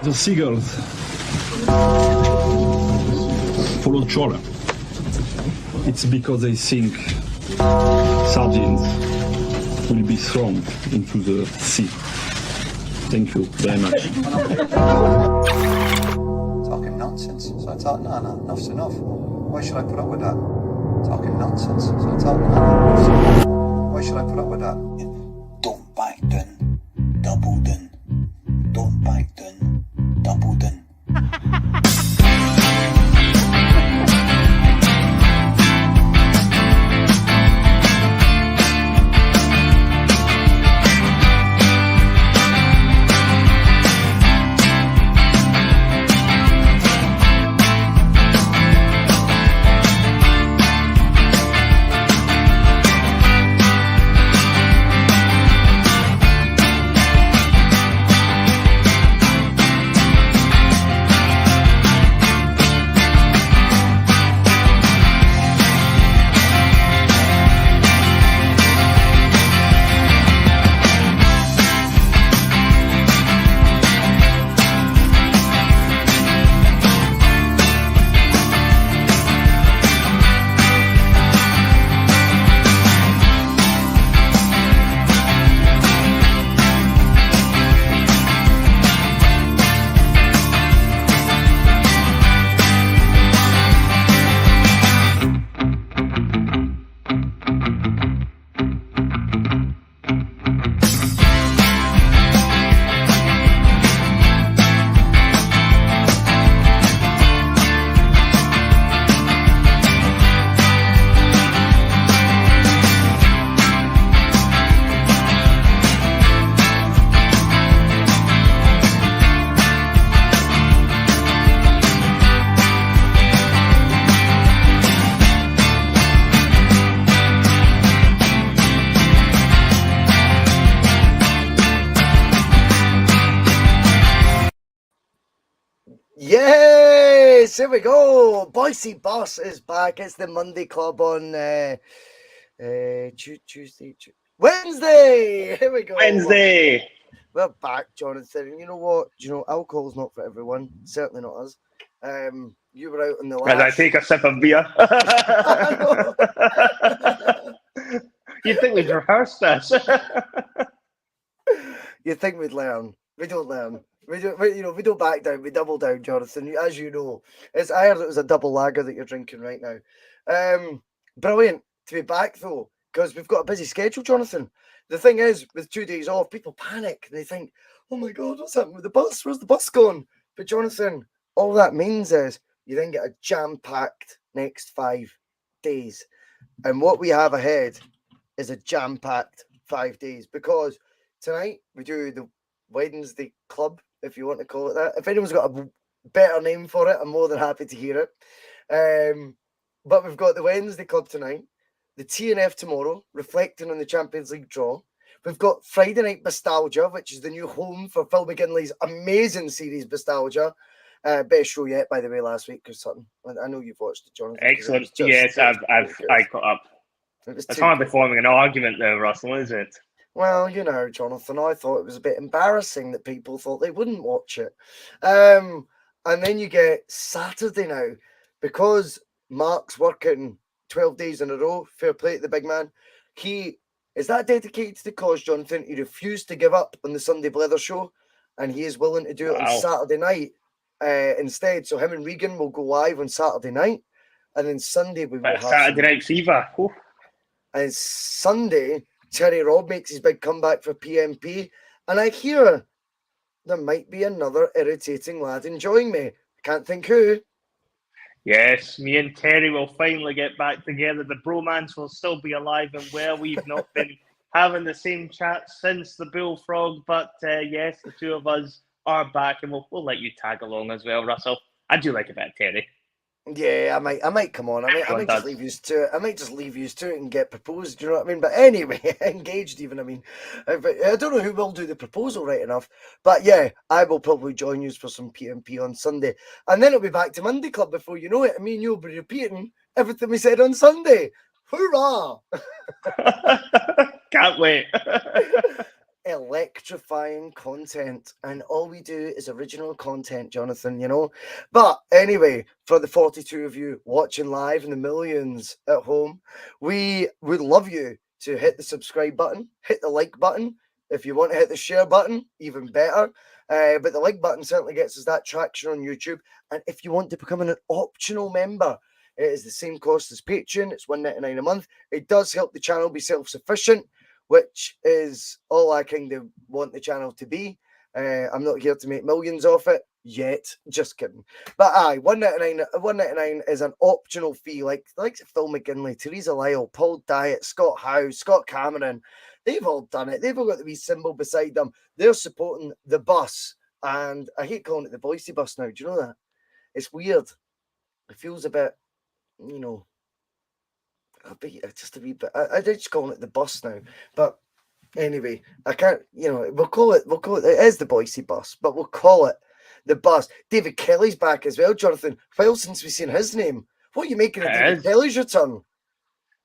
The seagulls follow trawler. It's because they think sardines will be thrown into the sea. Thank you very much. Talking nonsense. So I thought, no, enough's enough. Why should I put up with that? Talking nonsense. So I thought, no, enough's enough. Why should I put up with that? Don't back down, double down. Don't back down, double down. Yes, here we go. Bhoycie Bus is back. It's the Monday Club on Tuesday, Wednesday. Here we go. Wednesday. We're back, Jonathan. And you know what? You know, alcohol's not for everyone. Certainly not us. You were out in the As I take a sip of beer. You'd think we'd rehearse this. You'd think we'd learn. We don't learn. We don't back down. We double down, Jonathan. As you know, I heard it was a double lager that you're drinking right now. Brilliant to be back though, because we've got a busy schedule, Jonathan. The thing is, with 2 days off, people panic. They think, "Oh my God, what's happened with the bus? Where's the bus gone?" But Jonathan, all that means is you then get a jam-packed next 5 days, and what we have ahead is a jam-packed 5 days, because tonight we do the Wednesday Club, if you want to call it that. If anyone's got a better name for it, I'm more than happy to hear it. But we've got the Wednesday Club tonight, the TNF tomorrow, reflecting on the Champions League draw. We've got Friday Night Nostalgia, which is the new home for Phil McGinley's amazing series, Nostalgia. Best show yet, by the way, last week, because Sutton. I know you've watched it, Jonathan. Excellent. Yes, I caught up. It's hardly forming an argument there, Russell, is it? Well, you know, Jonathan, I thought it was a bit embarrassing that people thought they wouldn't watch it. And then you get Saturday now, because Mark's working 12 days in a row. Fair play to the big man. He is that dedicated to the cause, Jonathan. He refused to give up on the Sunday Blether show, and he is willing to do it on Saturday night instead. So him and Regan will go live on Saturday night, and then Sunday we will have Saturday Night Fever. Oh. And Sunday, Terry Robb makes his big comeback for PMP, and I hear there might be another irritating lad enjoying me. I can't think who. Yes, me and Terry will finally get back together. The bromance will still be alive and well. We've not been having the same chat since the Bullfrog, but yes, the two of us are back, and we'll let you tag along as well, Russell. I do like a bit of Terry. Yeah, I might come on. I might just leave you to it. I might just leave you to it and get proposed. Do you know what I mean? But anyway, engaged even. I mean, I don't know who will do the proposal right enough. But yeah, I will probably join you for some PMP on Sunday, and then it'll be back to Monday Club before you know it. And me and you'll be repeating everything we said on Sunday. Hurrah! Can't wait. electrifying content, and all we do is original content, Jonathan, you know. But anyway, for the 42 of you watching live and the millions at home, we would love you to hit the subscribe button, hit the like button. If you want to hit the share button, even better. But the like button certainly gets us that traction on YouTube. And if you want to become an optional member, it is the same cost as Patreon. It's $1.99 a month. It does help the channel be self-sufficient, which is all I kind of want the channel to be. I'm not here to make millions off it yet. Just kidding. But aye, $1.99 is an optional fee. Like Phil McGinley, Theresa Lyle, Paul Dyatt, Scott Howe, Scott Cameron. They've all done it. They've all got the wee symbol beside them. They're supporting the bus. And I hate calling it the Bhoycie bus now. Do you know that? It's weird. It feels a bit, you know, just a wee bit. I just calling it the bus now. But anyway, I can't, you know, we'll call it, it is the Bhoycie bus, but we'll call it the bus. David Kelly's back as well, Jonathan. Well, since we've seen his name, what are you making of David Kelly's return?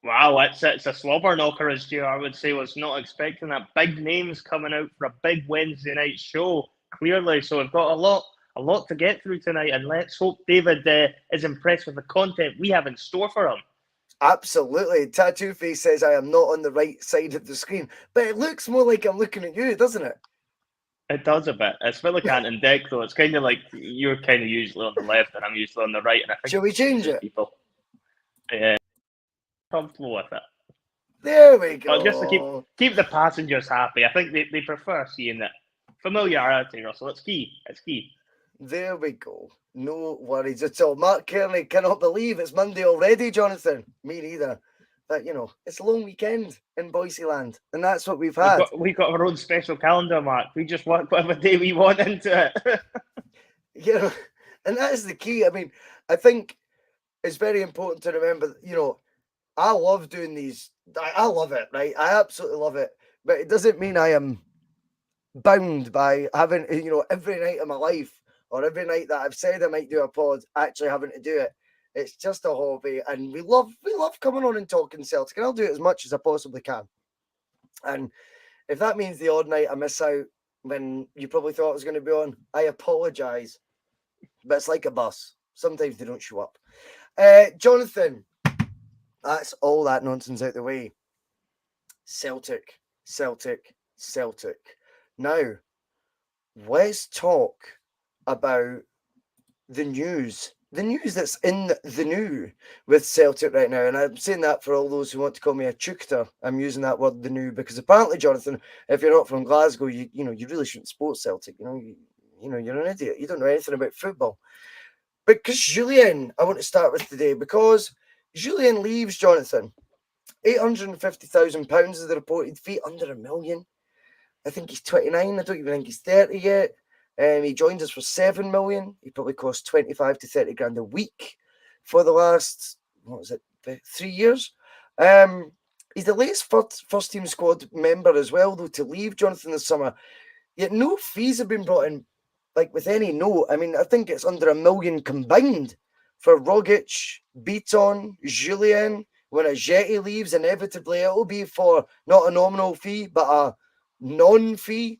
Wow, it's a slobber knocker, as JR would say. Was not expecting that. Big names coming out for a big Wednesday night show, clearly. So we've got a lot to get through tonight, and let's hope David is impressed with the content we have in store for him. Absolutely. Tattoo Face says I am not on the right side of the screen, but it looks more like I'm looking at you, doesn't it? It does a bit. It's Philly Canton Deck, though. It's kind of like you're kind of usually on the left and I'm usually on the right. And I think shall we change it? People, yeah, comfortable with it. There we go. But just to keep the passengers happy. I think they prefer seeing it. Familiarity, Russell. It's key. It's key. There we go. No worries at all. Mark Kearney cannot believe it's Monday already, Jonathan. Me neither. But, you know, it's a long weekend in Bhoycie land, and that's what we've had. We've got our own special calendar, Mark. We just work whatever day we want into it. You know, and that is the key. I mean, I think it's very important to remember, you know, I love doing these. I love it, right? I absolutely love it. But it doesn't mean I am bound by having, you know, every night of my life or every night that I've said I might do a pod, actually having to do it. It's just a hobby, and we love coming on and talking Celtic, and I'll do it as much as I possibly can. And if that means the odd night I miss out when you probably thought I was going to be on, I apologise. But it's like a bus. Sometimes they don't show up. Jonathan, that's all that nonsense out the way. Celtic. Now, let's talk about the news. The news that's in the new with Celtic right now. And I'm saying that for all those who want to call me a chukter. I'm using that word, the new, because apparently, Jonathan, if you're not from Glasgow, you really shouldn't support Celtic. You know, you're an idiot. You don't know anything about football. But because Jullien, I want to start with today, because Jullien leaves, Jonathan. £850,000 is the reported fee, under $1 million. I think he's 29. I don't even think he's 30 yet. He joined us for $7 million. He probably cost 25 to 30 grand a week for the last, 3 years. He's the latest first team squad member as well, though, to leave, Jonathan, this summer. Yet no fees have been brought in, like with any note. I mean, I think it's under $1 million combined for Rogic, Beaton, Jullien. When a Jetty leaves, inevitably it'll be for not a nominal fee, but a non-fee.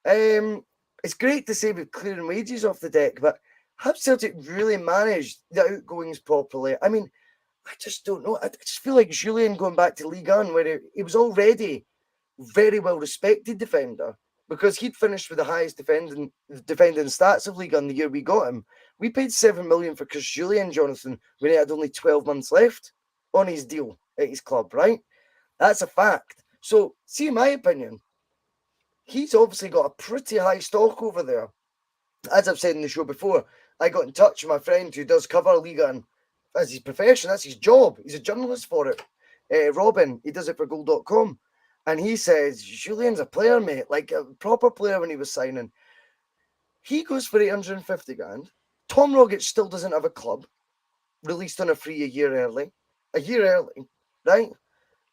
It's great to say we're clearing wages off the deck, but have Celtic really managed the outgoings properly? I mean, I just don't know. I just feel like Jullien going back to Ligue 1, where he was already very well respected defender, because he'd finished with the highest defending stats of Ligue 1 the year we got him. We paid $7 million for Chris Jullien, Jonathan, when he had only 12 months left on his deal at his club, right? That's a fact. So, see, in my opinion, he's obviously got a pretty high stock over there. As I've said in the show before, I got in touch with my friend who does cover Ligue 1 as his profession. That's his job. He's a journalist for it. Robin, he does it for goal.com. And he says, Jullien's a player, mate, like a proper player when he was signing. He goes for 850 grand. Tom Rogic still doesn't have a club, released on a free a year early, right?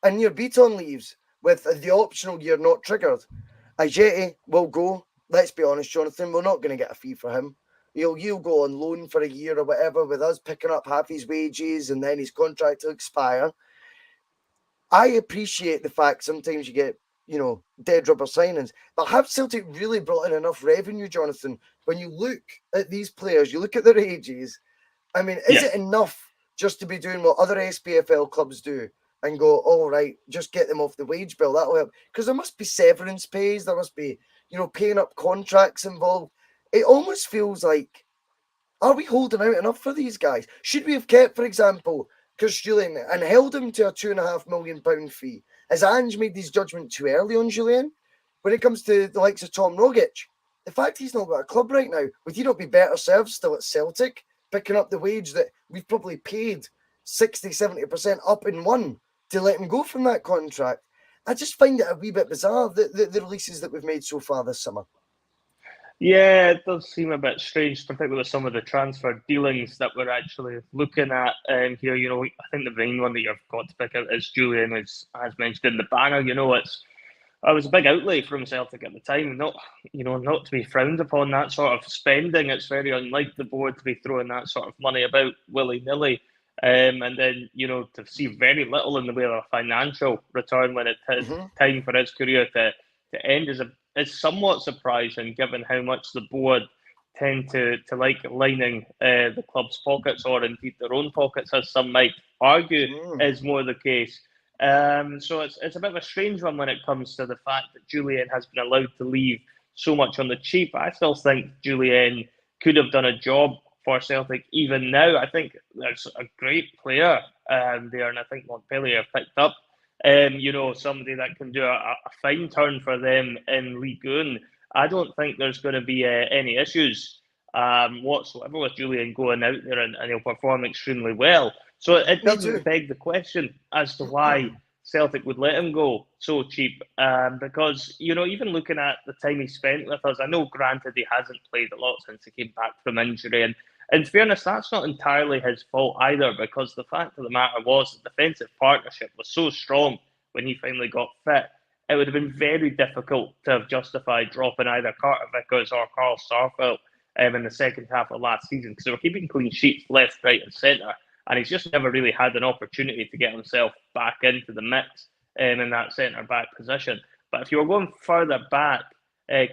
And your Beaton leaves with the optional year not triggered. Ajeti will go. Let's be honest, Jonathan, we're not going to get a fee for him. He'll go on loan for a year or whatever, with us picking up half his wages, and then his contract will expire. I appreciate the fact sometimes you get, dead rubber signings. But have Celtic really brought in enough revenue, Jonathan? When you look at these players, you look at their ages. I mean, is it enough just to be doing what other SPFL clubs do and go, all right, just get them off the wage bill? That'll help. Because there must be severance pays. There must be, paying up contracts involved. It almost feels like, are we holding out enough for these guys? Should we have kept, for example, Jullien and held him to a £2.5 million fee? Has Ange made these judgments too early on Jullien? When it comes to the likes of Tom Rogic, the fact he's not got a club right now, would he not be better served still at Celtic, picking up the wage that we've probably paid 60, 70% up in one to let him go from that contract? I just find it a wee bit bizarre, the releases that we've made so far this summer. Yeah, it does seem a bit strange, particularly with some of the transfer dealings that we're actually looking at here. I think the main one that you've got to pick out is Jullien, as mentioned in the banner. I was a big outlay from Celtic at the time. Not to be frowned upon that sort of spending. It's very unlike the board to be throwing that sort of money about willy-nilly. And then, to see very little in the way of a financial return when it is time for his career to end is somewhat surprising, given how much the board tend to like lining the club's pockets, or indeed their own pockets, as some might argue is more the case. So it's a bit of a strange one when it comes to the fact that Jullien has been allowed to leave so much on the cheap. I still think Jullien could have done a job for Celtic even now. I think there's a great player there, and I think Montpellier have picked up somebody that can do a fine turn for them in Ligue 1. I don't think there's going to be any issues whatsoever with Jullien going out there, and he'll perform extremely well. So it doesn't beg the question as to why Celtic would let him go so cheap, because, even looking at the time he spent with us, I know, granted, he hasn't played a lot since he came back from injury, and in fairness, that's not entirely his fault either, because the fact of the matter was the defensive partnership was so strong when he finally got fit. It would have been very difficult to have justified dropping either Carter Vickers or Carl Starfelt in the second half of last season, because they were keeping clean sheets left, right and centre, and he's just never really had an opportunity to get himself back into the mix in that centre-back position. But if you were going further back,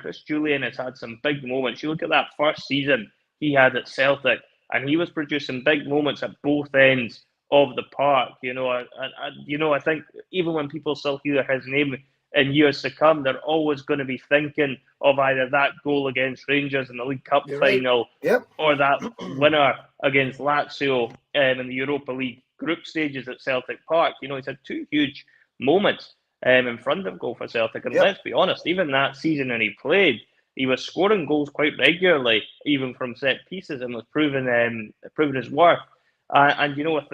Chris Jullien has had some big moments. You look at that first season he had at Celtic, and he was producing big moments at both ends of the park. I think even when people still hear his name in years to come, they're always going to be thinking of either that goal against Rangers in the League Cup final, or that winner against Lazio in the Europa League group stages at Celtic Park. He's had two huge moments in front of goal for Celtic, and let's be honest, even that season when he played, he was scoring goals quite regularly, even from set pieces, and was proving his worth. And with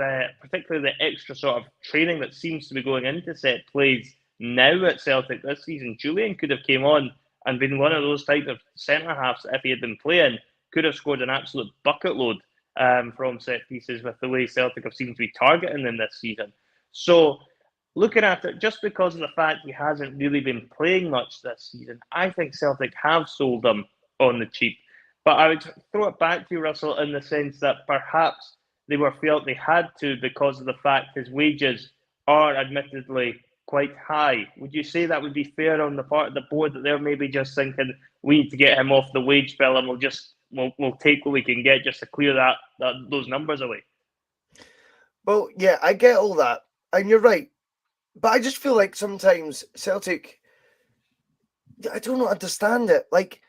particularly the extra sort of training that seems to be going into set plays now at Celtic this season, Jullien could have came on and been one of those type of centre halves that, if he had been playing, could have scored an absolute bucket load from set pieces, with the way Celtic have seemed to be targeting them this season. So, looking at it, just because of the fact he hasn't really been playing much this season, I think Celtic have sold him on the cheap. But I would throw it back to you, Russell, in the sense that perhaps they felt they had to, because of the fact his wages are admittedly quite high. Would you say that would be fair on the part of the board, that they're maybe just thinking, we need to get him off the wage bill, and we'll take what we can get just to clear those numbers away? Well, yeah, I get all that, and you're right. But I just feel like sometimes Celtic, I don't understand it. Like,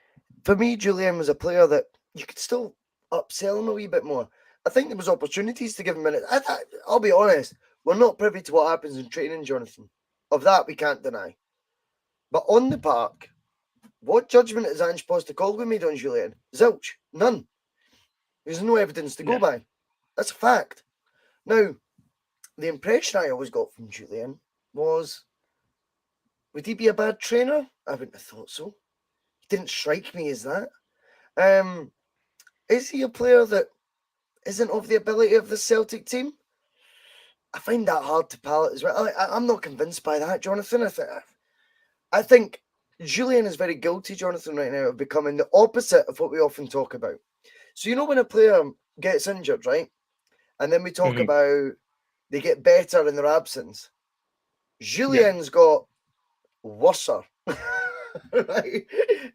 for me, Jullien was a player that you could still upsell him a wee bit more. I think there was opportunities to give him minutes. I'll be honest, we're not privy to what happens in training, Jonathan. Of that, we can't deny. But on the park, what judgment has Ange Postecoglou made on Jullien? Zilch. None. There's no evidence to go by. That's a fact. Now, the impression I always got from Jullien was, would he be a bad trainer? I wouldn't have thought so. He didn't strike me as that. Is he a player that isn't of the ability of the Celtic team? I find that hard to palate as well. I'm not convinced by that, Jonathan. I think Jullien is very guilty, Jonathan, right now, of becoming the opposite of what we often talk about. So, when a player gets injured, right? And then we talk about they get better in their absence. Jullien's got worser. Right?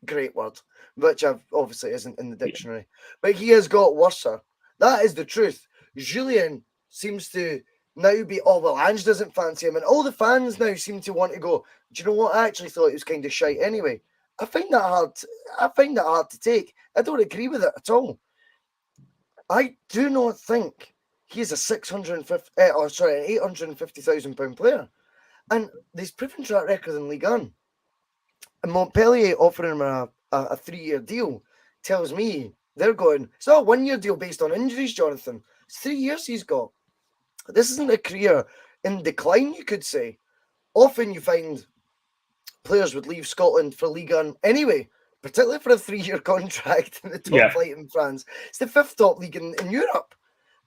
Great word, which obviously isn't in the dictionary, but he has got worser. That is the truth. Jullien seems to now be, oh well, Ange doesn't fancy him, and all the fans now seem to want to go, do you know what? I actually thought he was kind of shite anyway. I find that hard to take. I don't agree with it at all. I do not think he's a an £850,000 player, and he's proven track record in Ligue 1. And Montpellier offering him a 3-year deal tells me they're going, it's not a 1-year deal based on injuries, Jonathan. It's 3 years he's got. This isn't a career in decline, you could say. Often you find players would leave Scotland for Ligue 1 anyway, particularly for a 3-year contract in the top flight in France. It's the 5th top league in Europe.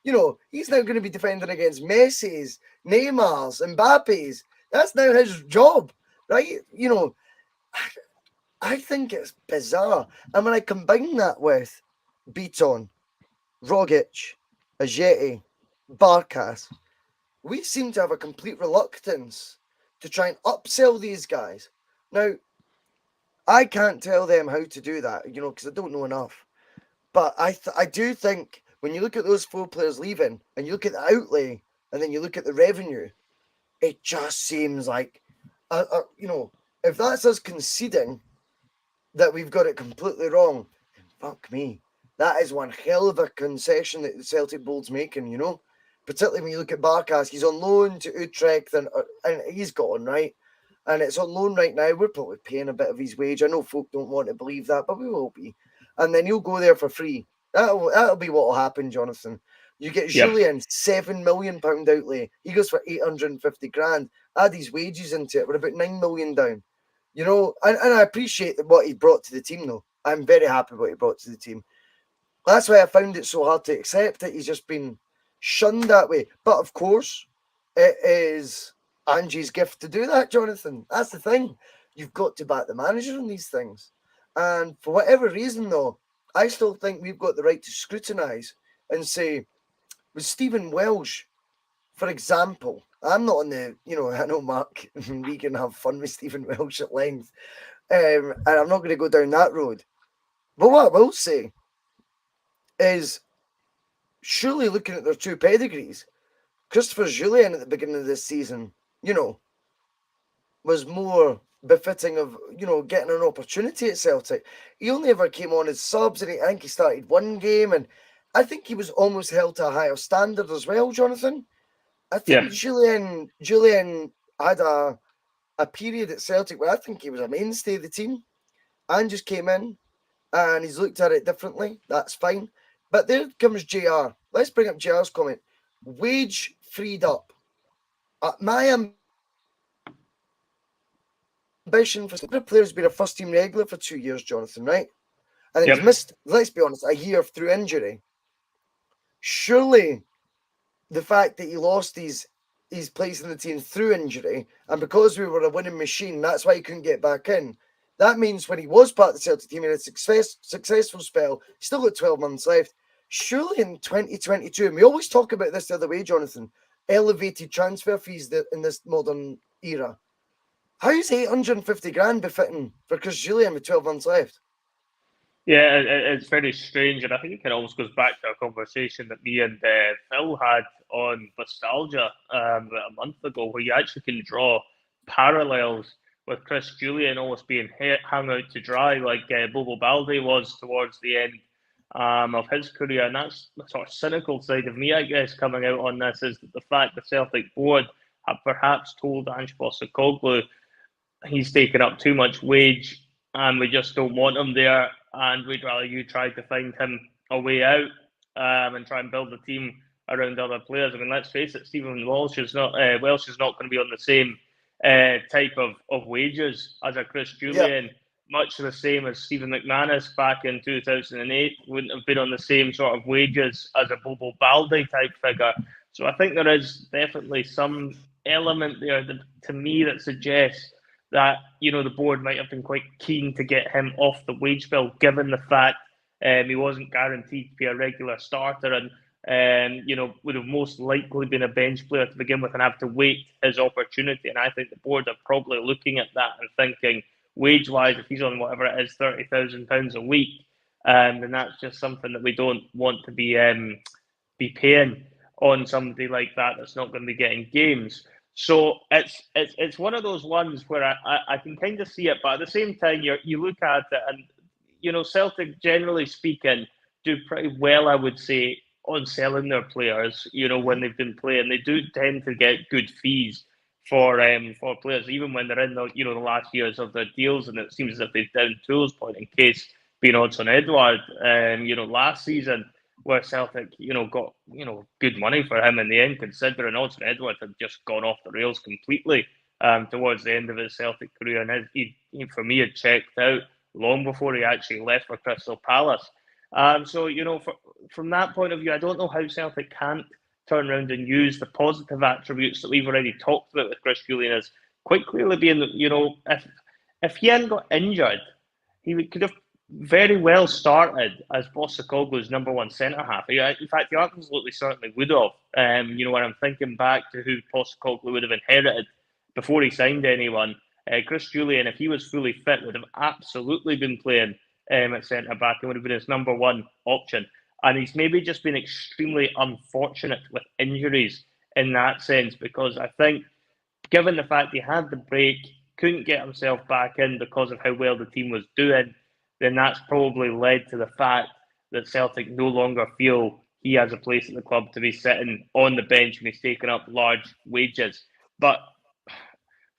You know, he's now going to be defending against Messi's, Neymar's, Mbappe's. That's now his job, right? You know, I think it's bizarre. And when I combine that with Beaton, Rogic, Ajeti, Barkas, we seem to have a complete reluctance to try and upsell these guys. Now, I can't tell them how to do that, you know, because I don't know enough. But I do think when you look at those 4 players leaving and you look at the outlay and then you look at the revenue, it just seems like, you know, if that's us conceding that we've got it completely wrong, fuck me. That is one hell of a concession that the Celtic board's making, you know? Particularly when you look at Barkas, he's on loan to Utrecht and he's gone, right? And it's on loan right now. We're probably paying a bit of his wage. I know folk don't want to believe that, but we will be. And then he'll go there for free. That'll be what will happen, Jonathan. You get Jullien, £7 million outlay. He goes for 850 grand. Add his wages into it. We're about 9 million down. You know, and I appreciate what he brought to the team, though. I'm very happy what he brought to the team. That's why I found it so hard to accept that he's just been shunned that way. But of course, it is Angie's gift to do that, Jonathan. That's the thing. You've got to back the manager on these things. And for whatever reason, though, I still think we've got the right to scrutinise and say, with Stephen Welsh, for example, I'm not on the, you know, I know Mark, we can have fun with Stephen Welsh at length. And I'm not going to go down that road. But what I will say is, surely looking at their 2 pedigrees, Christopher Jullien at the beginning of this season, you know, was more befitting of, you know, getting an opportunity at Celtic. He only ever came on as subs, and I think he started 1 game, and I think he was almost held to a higher standard as well, Jonathan. I think Jullien had a period at Celtic where I think he was a mainstay of the team and just came in and he's looked at it differently. That's fine. But there comes JR. Let's bring up JR's comment. Wage freed up. My ambition for the player has been a first team regular for 2 years, Jonathan, right? And he's missed, let's be honest, a year through injury. Surely the fact that he lost his place in the team through injury, and because we were a winning machine, that's why he couldn't get back in. That means when he was part of the Celtic team in a successful spell, he's still got 12 months left. Surely in 2022, and we always talk about this the other way, Jonathan, elevated transfer fees in this modern era. How is 850 grand befitting for Chris Jullien with 12 months left? Yeah, it's very strange, and I think it kind of almost goes back to a conversation that me and Phil had on Nostalgia about a month ago, where you actually can draw parallels with Chris Jullien almost being hung out to dry, like Bobo Balde was towards the end of his career. And that's the sort of cynical side of me, I guess, coming out on this, is that the fact the Celtic board have perhaps told Ange Postecoglou he's taken up too much wage and we just don't want him there, and we'd rather you try to find him a way out and try and build the team around other players. I mean, let's face it, Stephen Welsh is not going to be on the same type of wages as a Chris Jullien, much the same as Stephen McManus back in 2008 wouldn't have been on the same sort of wages as a Bobo Balde type figure. So I think there is definitely some element there to me that suggests that, you know, the board might have been quite keen to get him off the wage bill, given the fact he wasn't guaranteed to be a regular starter. And would have most likely been a bench player to begin with and have to wait his opportunity. And I think the board are probably looking at that and thinking, wage-wise, if he's on whatever it is, £30,000 a week, then that's just something that we don't want to be paying on somebody like that that's not going to be getting games. So it's one of those ones where I can kind of see it, but at the same time, you look at it and, Celtic, generally speaking, do pretty well, I would say, on selling their players, when they've been playing. They do tend to get good fees for players, even when they're in the last years of their deals, and it seems as if they've down tools point in case being Odson Edward, last season, where Celtic, got, good money for him in the end, considering Odson Edward had just gone off the rails completely towards the end of his Celtic career, and he for me, had checked out long before he actually left for Crystal Palace. So, from that point of view, I don't know how Celtic can't turn around and use the positive attributes that we've already talked about with Chris Jullien as quite clearly being, if he hadn't got injured, he could have very well started as Postecoglou's number one centre-half. In fact, he absolutely certainly would have. When I'm thinking back to who Postecoglou would have inherited before he signed anyone, Chris Jullien, if he was fully fit, would have absolutely been playing at centre-back and would have been his number one option. And he's maybe just been extremely unfortunate with injuries in that sense, because I think, given the fact he had the break, couldn't get himself back in because of how well the team was doing, then that's probably led to the fact that Celtic no longer feel he has a place at the club to be sitting on the bench when he's taking up large wages. But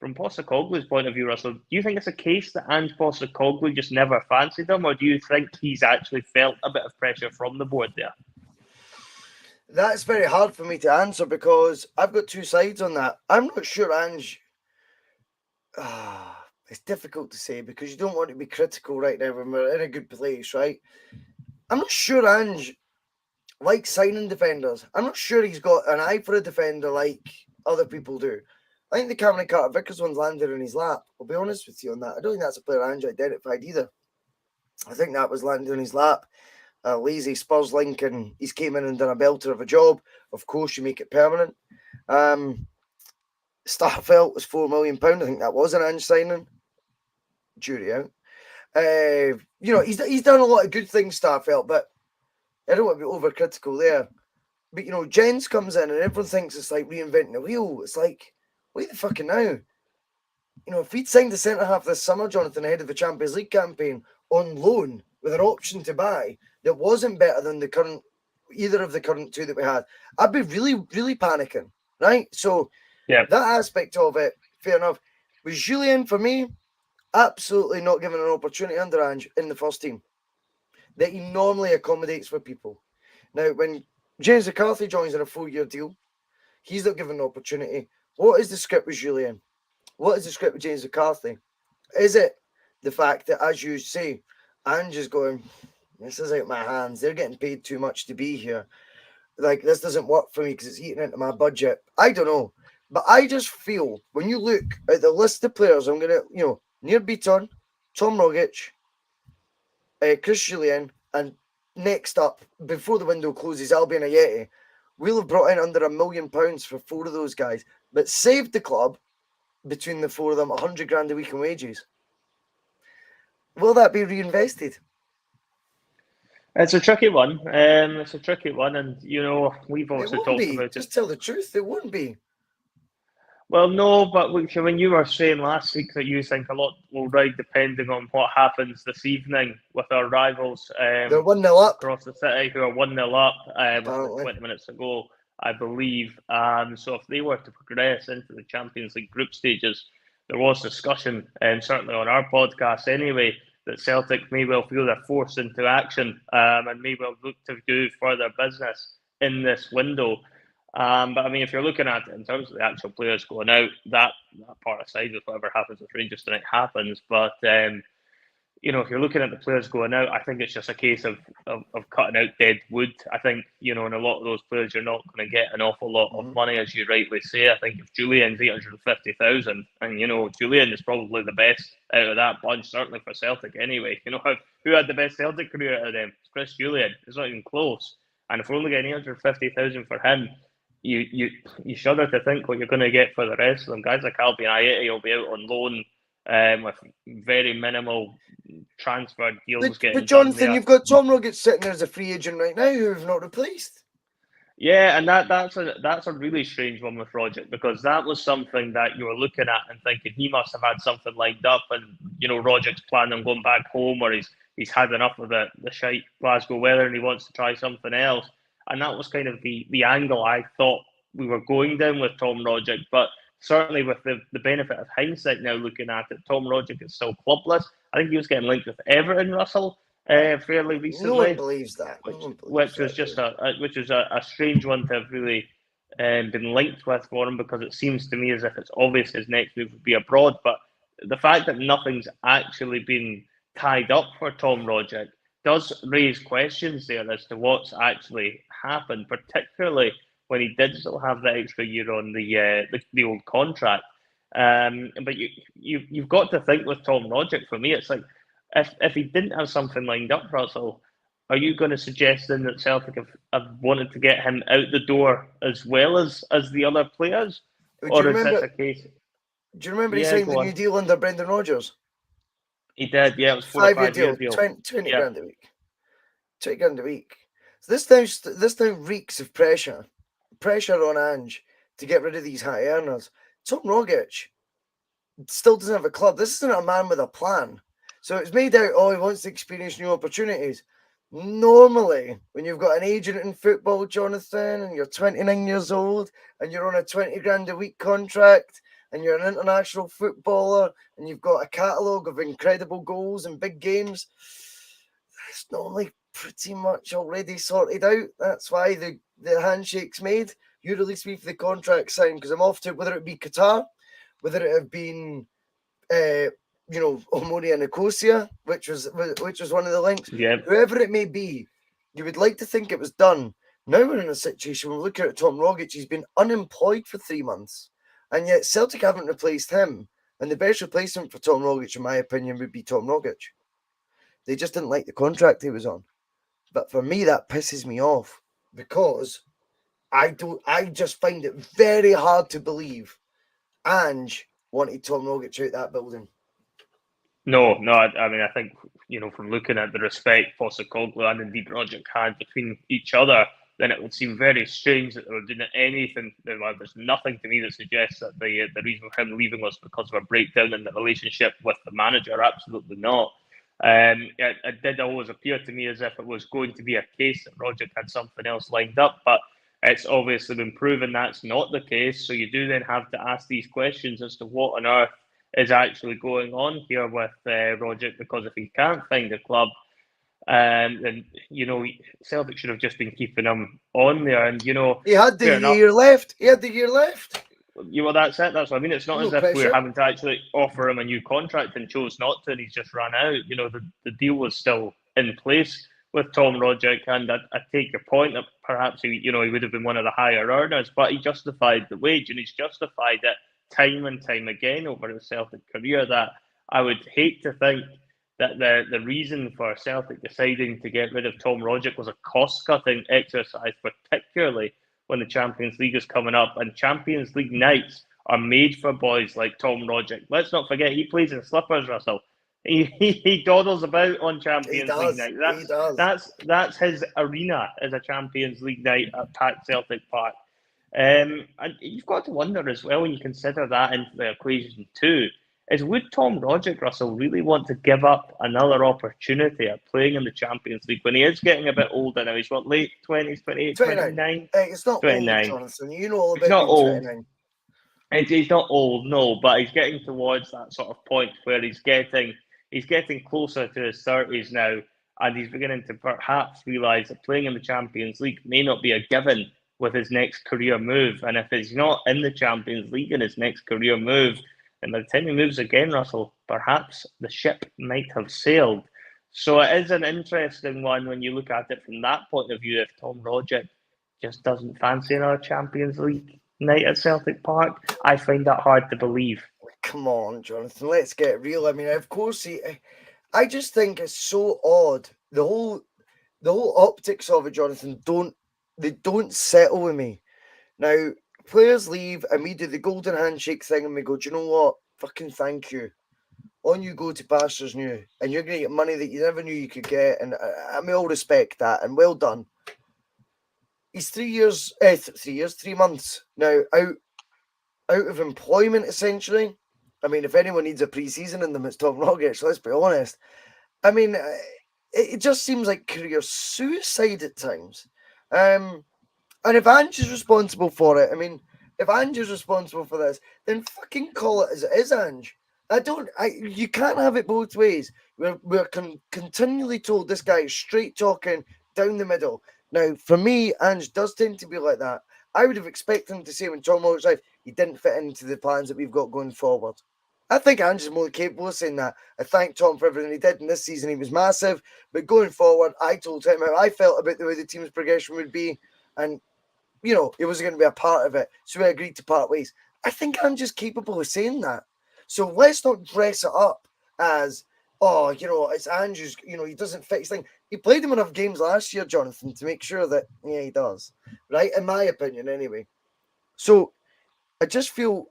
from Postecoglou's point of view, Russell, do you think it's a case that Ange Postecoglou just never fancied him, or do you think he's actually felt a bit of pressure from the board there? That's very hard for me to answer because I've got two sides on that. I'm not sure Ange... it's difficult to say because you don't want to be critical right now when we're in a good place, right? I'm not sure Ange likes signing defenders. I'm not sure he's got an eye for a defender like other people do. I think the Cameron Carter-Vickers one's landed in his lap. I'll be honest with you on that. I don't think that's a player Ange identified either. I think that was landed in his lap. Lazy Spurs link, and he's came in and done a belter of a job. Of course, you make it permanent. Starfelt was £4 million. I think that was an Ange signing. Jury out. He's done a lot of good things, Starfelt, but I don't want to be overcritical there. But, Jens comes in and everyone thinks it's like reinventing the wheel. It's like, wait the fucking now. If he'd signed the centre-half this summer, Jonathan, ahead of the Champions League campaign on loan with an option to buy that wasn't better than either of the current two that we had, I'd be really, really panicking, right? So that aspect of it, fair enough. With Jullien, for me, absolutely not given an opportunity under Ange in the first team that he normally accommodates for people. Now, when James McCarthy joins in a 4-year deal, he's not given an opportunity. What is the script with Jullien? What is the script with James McCarthy? Is it the fact that, as you say, Ange is going, this is out my hands. They're getting paid too much to be here. Like, this doesn't work for me because it's eating into my budget. I don't know. But I just feel, when you look at the list of players, I'm going to, Nir Bitton, Tom Rogic, Chris Jullien, and next up, before the window closes, Albion Ayeti, we'll have brought in under £1 million for 4 of those guys, but saved the club, between the 4 of them, 100 grand a week in wages. Will that be reinvested? It's a tricky one. And we've also talked about it. Just tell the truth, it won't be. Well, no, but when you were saying last week that you think a lot will ride depending on what happens this evening with our rivals. They're 1-0 up. Across the city, who are 1-0 up with 20 minutes ago, I believe. So if they were to progress into the Champions League group stages, there was discussion, certainly on our podcast anyway, that Celtic may well feel they're forced into action and may well look to do further business in this window. But I mean, if you're looking at it in terms of the actual players going out, that part aside, with whatever happens with Rangers tonight happens. But if you're looking at the players going out, I think it's just a case of cutting out dead wood. I think, in a lot of those players, you're not going to get an awful lot of money, as you rightly say. I think if Jullien's 850,000, and, Jullien is probably the best out of that bunch, certainly for Celtic anyway. Who had the best Celtic career out of them? It's Chris Jullien. It's not even close. And if we're only getting 850,000 for him, you shudder to think what you're going to get for the rest of them. Guys like Albion Ayeti will be out on loan with very minimal transfer deals getting But Jonathan, done there. you've got Tom Rogic sitting there as a free agent right now who have not replaced. Yeah, and that's a really strange one with Rogic, because that was something that you were looking at and thinking he must have had something lined up, and Rogic's planning on going back home, or he's had enough of the shite Glasgow weather and he wants to try something else. And that was kind of the angle I thought we were going down with Tom Rogic. But certainly with the benefit of hindsight now looking at it, Tom Rogic is still clubless. I think he was getting linked with Everton, Russell, fairly recently. No one believes that. Which was a strange one to have really been linked with for him, because it seems to me as if it's obvious his next move would be abroad. But the fact that nothing's actually been tied up for Tom Rogic does raise questions there as to what's actually happened, particularly when he did still have that extra year on the old contract. But you've got to think with Tom Rogic, for me, it's like, if he didn't have something lined up, Russell, are you going to suggest then that Celtic have wanted to get him out the door as well as the other players? Or is this a case? Do you remember he signed the new deal under Brendan Rodgers? He did, yeah. It was 4 or 5 year deal. 20 grand a week. 20 grand a week. So this now reeks of pressure on Ange to get rid of these high earners. Tom Rogic still doesn't have a club. This isn't a man with a plan. So it's made out, he wants to experience new opportunities. Normally, when you've got an agent in football, Jonathan, and you're 29 years old, and you're on a 20 grand a week contract, and you're an international footballer, and you've got a catalogue of incredible goals and big games, it's normally pretty much already sorted out. That's why the handshake's made. You release me for the contract signed, because I'm off to, whether it be Qatar, whether it have been Omonia Nicosia, which was one of the links. Yeah. Whoever it may be, you would like to think it was done. Now we're in a situation where we're looking at Tom Rogic. He's been unemployed for 3 months, and yet Celtic haven't replaced him. And the best replacement for Tom Rogic, in my opinion, would be Tom Rogic. They just didn't like the contract he was on. But for me, that pisses me off, because I just find it very hard to believe Ange wanted Tom Rogic out that building. No. I mean, I think, from looking at the respect Postecoglou and indeed Rogic had between each other, then it would seem very strange that they were doing anything. There's nothing to me that suggests that the reason for him leaving was because of a breakdown in the relationship with the manager. Absolutely not. It did always appear to me as if it was going to be a case that Rogic had something else lined up, but it's obviously been proven that's not the case. So you do then have to ask these questions as to what on earth is actually going on here with Rogic, because if he can't find a club, then Celtic should have just been keeping him on there. And he had the year left. He had the year left. Well, that's it. That's what I mean. It's not as if we're having to actually offer him a new contract and chose not to, and he's just run out. The deal was still in place with Tom Rogic, and I take your point that perhaps he would have been one of the higher earners, but he justified the wage, and he's justified it time and time again over his Celtic career. That I would hate to think that the reason for Celtic deciding to get rid of Tom Rogic was a cost-cutting exercise, particularly when the Champions League is coming up, and Champions League nights are made for boys like Tom Rogic. Let's not forget, he plays in slippers, Russell. He dawdles about on Champions League night. That's his arena, as a Champions League night at packed Celtic Park. And you've got to wonder as well, when you consider that into the equation too, is would Tom Rogic, Russell, really want to give up another opportunity at playing in the Champions League when he is getting a bit older now? He's late 20s, 28, 29? It's not 29. Old, Jonathan. You know all about being 29. He's not old, no, but he's getting towards that sort of point where he's getting closer to his 30s now, and he's beginning to perhaps realise that playing in the Champions League may not be a given with his next career move. And if he's not in the Champions League in his next career move, and by the time he moves again, Russell, perhaps the ship might have sailed. So it is an interesting one when you look at it from that point of view. If Tom Rogic just doesn't fancy another Champions League night at Celtic Park, I find that hard to believe. Come on, Jonathan, let's get real. I mean, of course, I just think it's so odd. The the whole optics of it, Jonathan, don't settle with me. Now, players leave and we do the golden handshake thing and we go, do you know what? Fucking thank you. On you go to pastures new, and you're going to get money that you never knew you could get, and we all respect that, and well done. He's 3 months now out of employment, essentially. I mean, if anyone needs a pre-season in them, it's Tom Rogic, let's be honest. I mean, it just seems like career suicide at times. And if Ange is responsible for it, I mean, if Ange is responsible for this, then fucking call it as it is, Ange. You can't have it both ways. We're continually told this guy is straight talking down the middle. Now, for me, Ange does tend to be like that. I would have expected him to say when Tom Rogic left, he didn't fit into the plans that we've got going forward. I think Ange is more capable of saying that. I thank Tom for everything he did in this season. He was massive. But going forward, I told him how I felt about the way the team's progression would be. And, you know, he wasn't going to be a part of it. So we agreed to part ways. I think Ange is capable of saying that. So let's not dress it up as, oh, you know, it's Andrew's, you know, he doesn't fit his thing. He played him enough games last year, Jonathan, to make sure that, yeah, he does. Right? In my opinion, anyway. So I just feel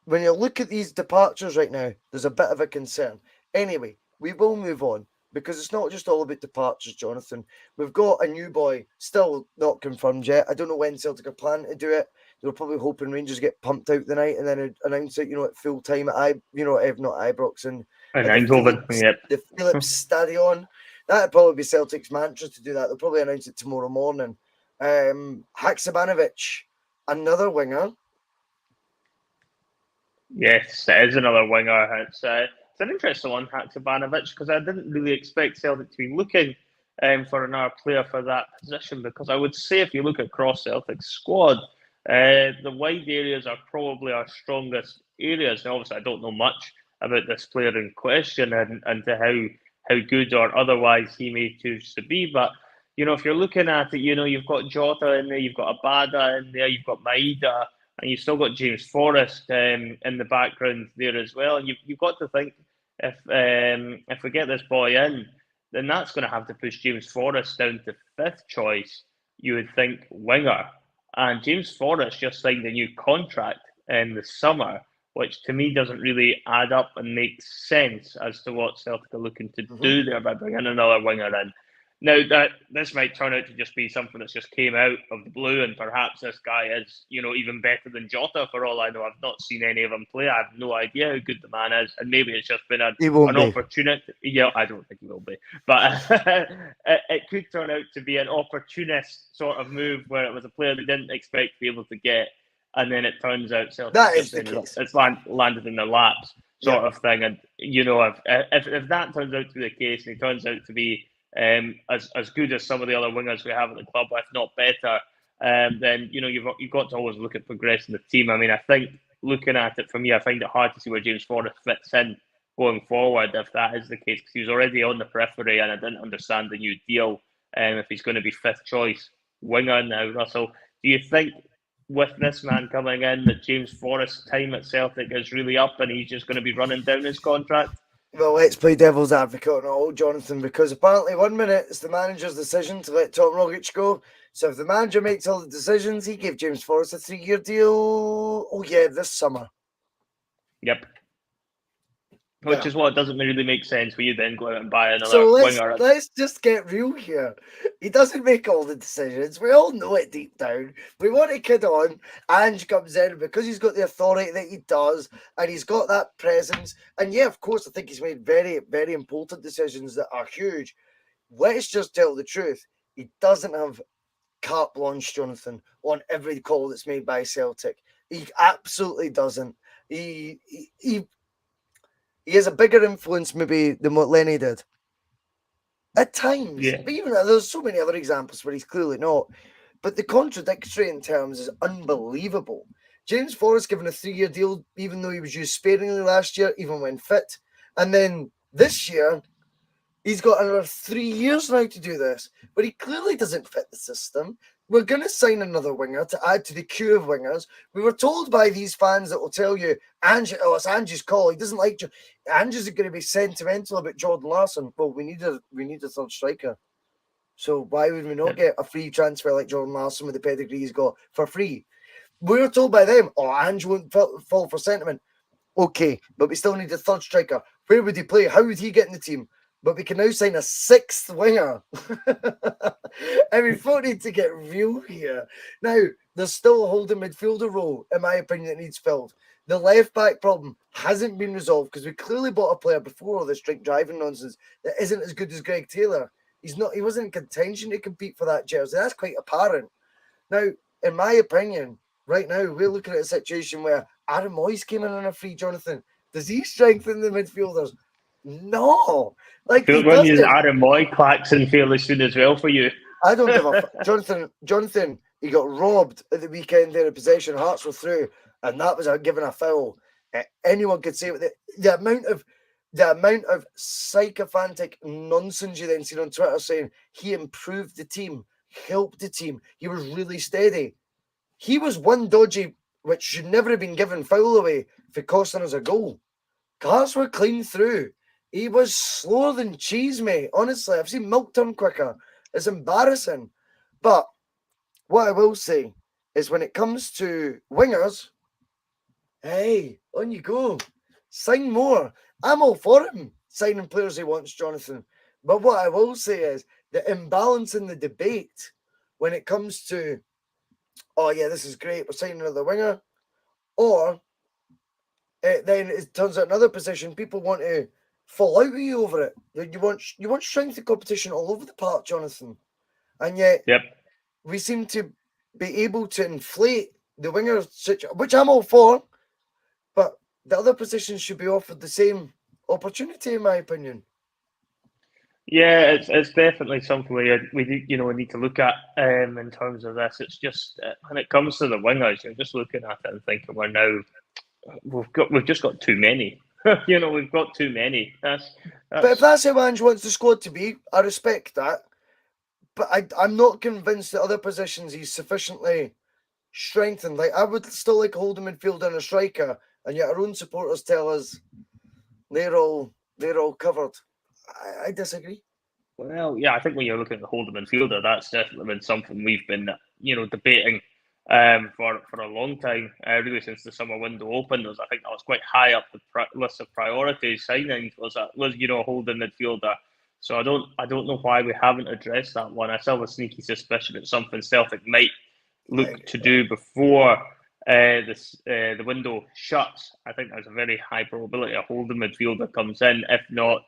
when you look at these departures right now, there's a bit of a concern. Anyway, we will move on because it's not just all about departures, Jonathan. We've got a new boy, still not confirmed yet. I don't know when Celtic are planning to do it. They were probably hoping Rangers get pumped out the night and then announce it, you know, at full time at not Ibrox and the Philips Stadion. That'd probably be Celtic's mantra to do that. They'll probably announce it tomorrow morning. Haksabanovic, another winger. Yes, it is another winger. It's an interesting one, Haksabanovic, because I didn't really expect Celtic to be looking for another player for that position, because I would say if you look across Celtic's squad, the wide areas are probably our strongest areas. Now, obviously, I don't know much about this player in question and to how good or otherwise he may choose to be. But, you know, if you're looking at it, you know, you've got Jota in there, you've got Abada in there, you've got Maeda, and you've still got James Forrest in the background there as well. And you've got to think, if we get this boy in, then that's going to have to push James Forrest down to fifth choice, you would think, winger. And James Forrest just signed a new contract in the summer, which to me doesn't really add up and make sense as to what Celtic are looking to do there by bringing another winger in. Now, that this might turn out to just be something that's just came out of the blue, and perhaps this guy is, you know, even better than Jota for all I know. I've not seen any of him play. I have no idea how good the man is, and maybe it's just been an opportunity. Yeah, I don't think he will be, but it could turn out to be an opportunist sort of move where it was a player they didn't expect to be able to get, and then it turns out Celtic that is the case. It's landed in their laps, sort of thing. And you know, if that turns out to be the case, and he turns out to be as good as some of the other wingers we have at the club, if not better, then you know you've got to always look at progressing the team. I mean, I think looking at it for me, I find it hard to see where James Forrest fits in going forward if that is the case, because he was already on the periphery, and I didn't understand the new deal. If he's going to be fifth choice winger now, Russell, do you think with this man coming in that James Forrest's time at Celtic is really up and he's just going to be running down his contract? Well, let's play devil's advocate on it all, Jonathan, because apparently 1 minute it's the manager's decision to let Tom Rogic go. So if the manager makes all the decisions, he gave James Forrest a 3-year deal. Oh, yeah, this summer. Yep. Which is what doesn't really make sense for you then go out and buy another winger. Let's just get real here. He doesn't make all the decisions. We all know it deep down. We want a kid on. Ange comes in because he's got the authority that he does, and he's got that presence. And yeah, of course, I think he's made very, very important decisions that are huge. Let's just tell the truth. He doesn't have carte blanche, Jonathan, on every call that's made by Celtic. He absolutely doesn't. He has a bigger influence maybe than what Lenny did. At times. Yeah. But even there's so many other examples where he's clearly not. But the contradictory in terms is unbelievable. James Forrest given a 3-year deal, even though he was used sparingly last year, even when fit. And then this year, he's got another 3 years now to do this. But he clearly doesn't fit the system. We're going to sign another winger to add to the queue of wingers. We were told by these fans that will tell you, it's Ange's call. He doesn't like you. Ange's going to be sentimental about Jordan Larson. Well, we need a third striker. So why would we not get a free transfer like Jordan Larson with the pedigree he's got for free? We were told by them, Ange won't fall for sentiment. Okay, but we still need a third striker. Where would he play? How would he get in the team? But we can now sign a sixth winger. And we thought need to get real here. Now, there's still a holding midfielder role, in my opinion, that needs filled. The left back problem hasn't been resolved because we clearly bought a player before all this drink driving nonsense that isn't as good as Greg Taylor. He wasn't in contention to compete for that jersey. That's quite apparent. Now, in my opinion, right now, we're looking at a situation where Aaron Moyes came in on a free, Jonathan. Does he strengthen the midfielders? No. Like, Good he one, doesn't. use Aaron Moy klaxon fairly soon as well for you. I don't give a Jonathan, he got robbed at the weekend there of possession. Hearts were through, and that was given a foul. Anyone could say the amount of sycophantic nonsense you then seen on Twitter saying he improved the team, helped the team, he was really steady. He was one dodgy, which should never have been given foul away for costing us a goal. Hearts were clean through. He was slower than cheese, mate. Honestly, I've seen milk turn quicker. It's embarrassing. But what I will say is when it comes to wingers, hey, on you go. Sign more. I'm all for him signing players he wants, Jonathan. But what I will say is the imbalance in the debate when it comes to, oh yeah, this is great, we're signing another winger, or then it turns out another position, people want to fall out with you over it. You want strength of competition all over the park, Jonathan. And yet we seem to be able to inflate the winger situation, which I'm all for, but the other positions should be offered the same opportunity, in my opinion. Yeah, it's definitely something we need to look at in terms of this. It's just when it comes to the wingers, you're just looking at it and thinking we've just got too many. We've got too many. But if that's how Ange wants the squad to be, I respect that. But I'm not convinced that other positions he's sufficiently strengthened. Like, I would still like a holding midfielder and a striker, and yet our own supporters tell us they're all covered. I disagree. Well, yeah, I think when you're looking at the holding midfielder, that's definitely been something we've been, debating for a long time, really since the summer window opened. I think that was quite high up the list of priorities. Signings was a holding midfielder. So I don't know why we haven't addressed that one. I still have a sneaky suspicion it's something Celtic might look to do before the window shuts. I think there's a very high probability a holding midfielder comes in. If not,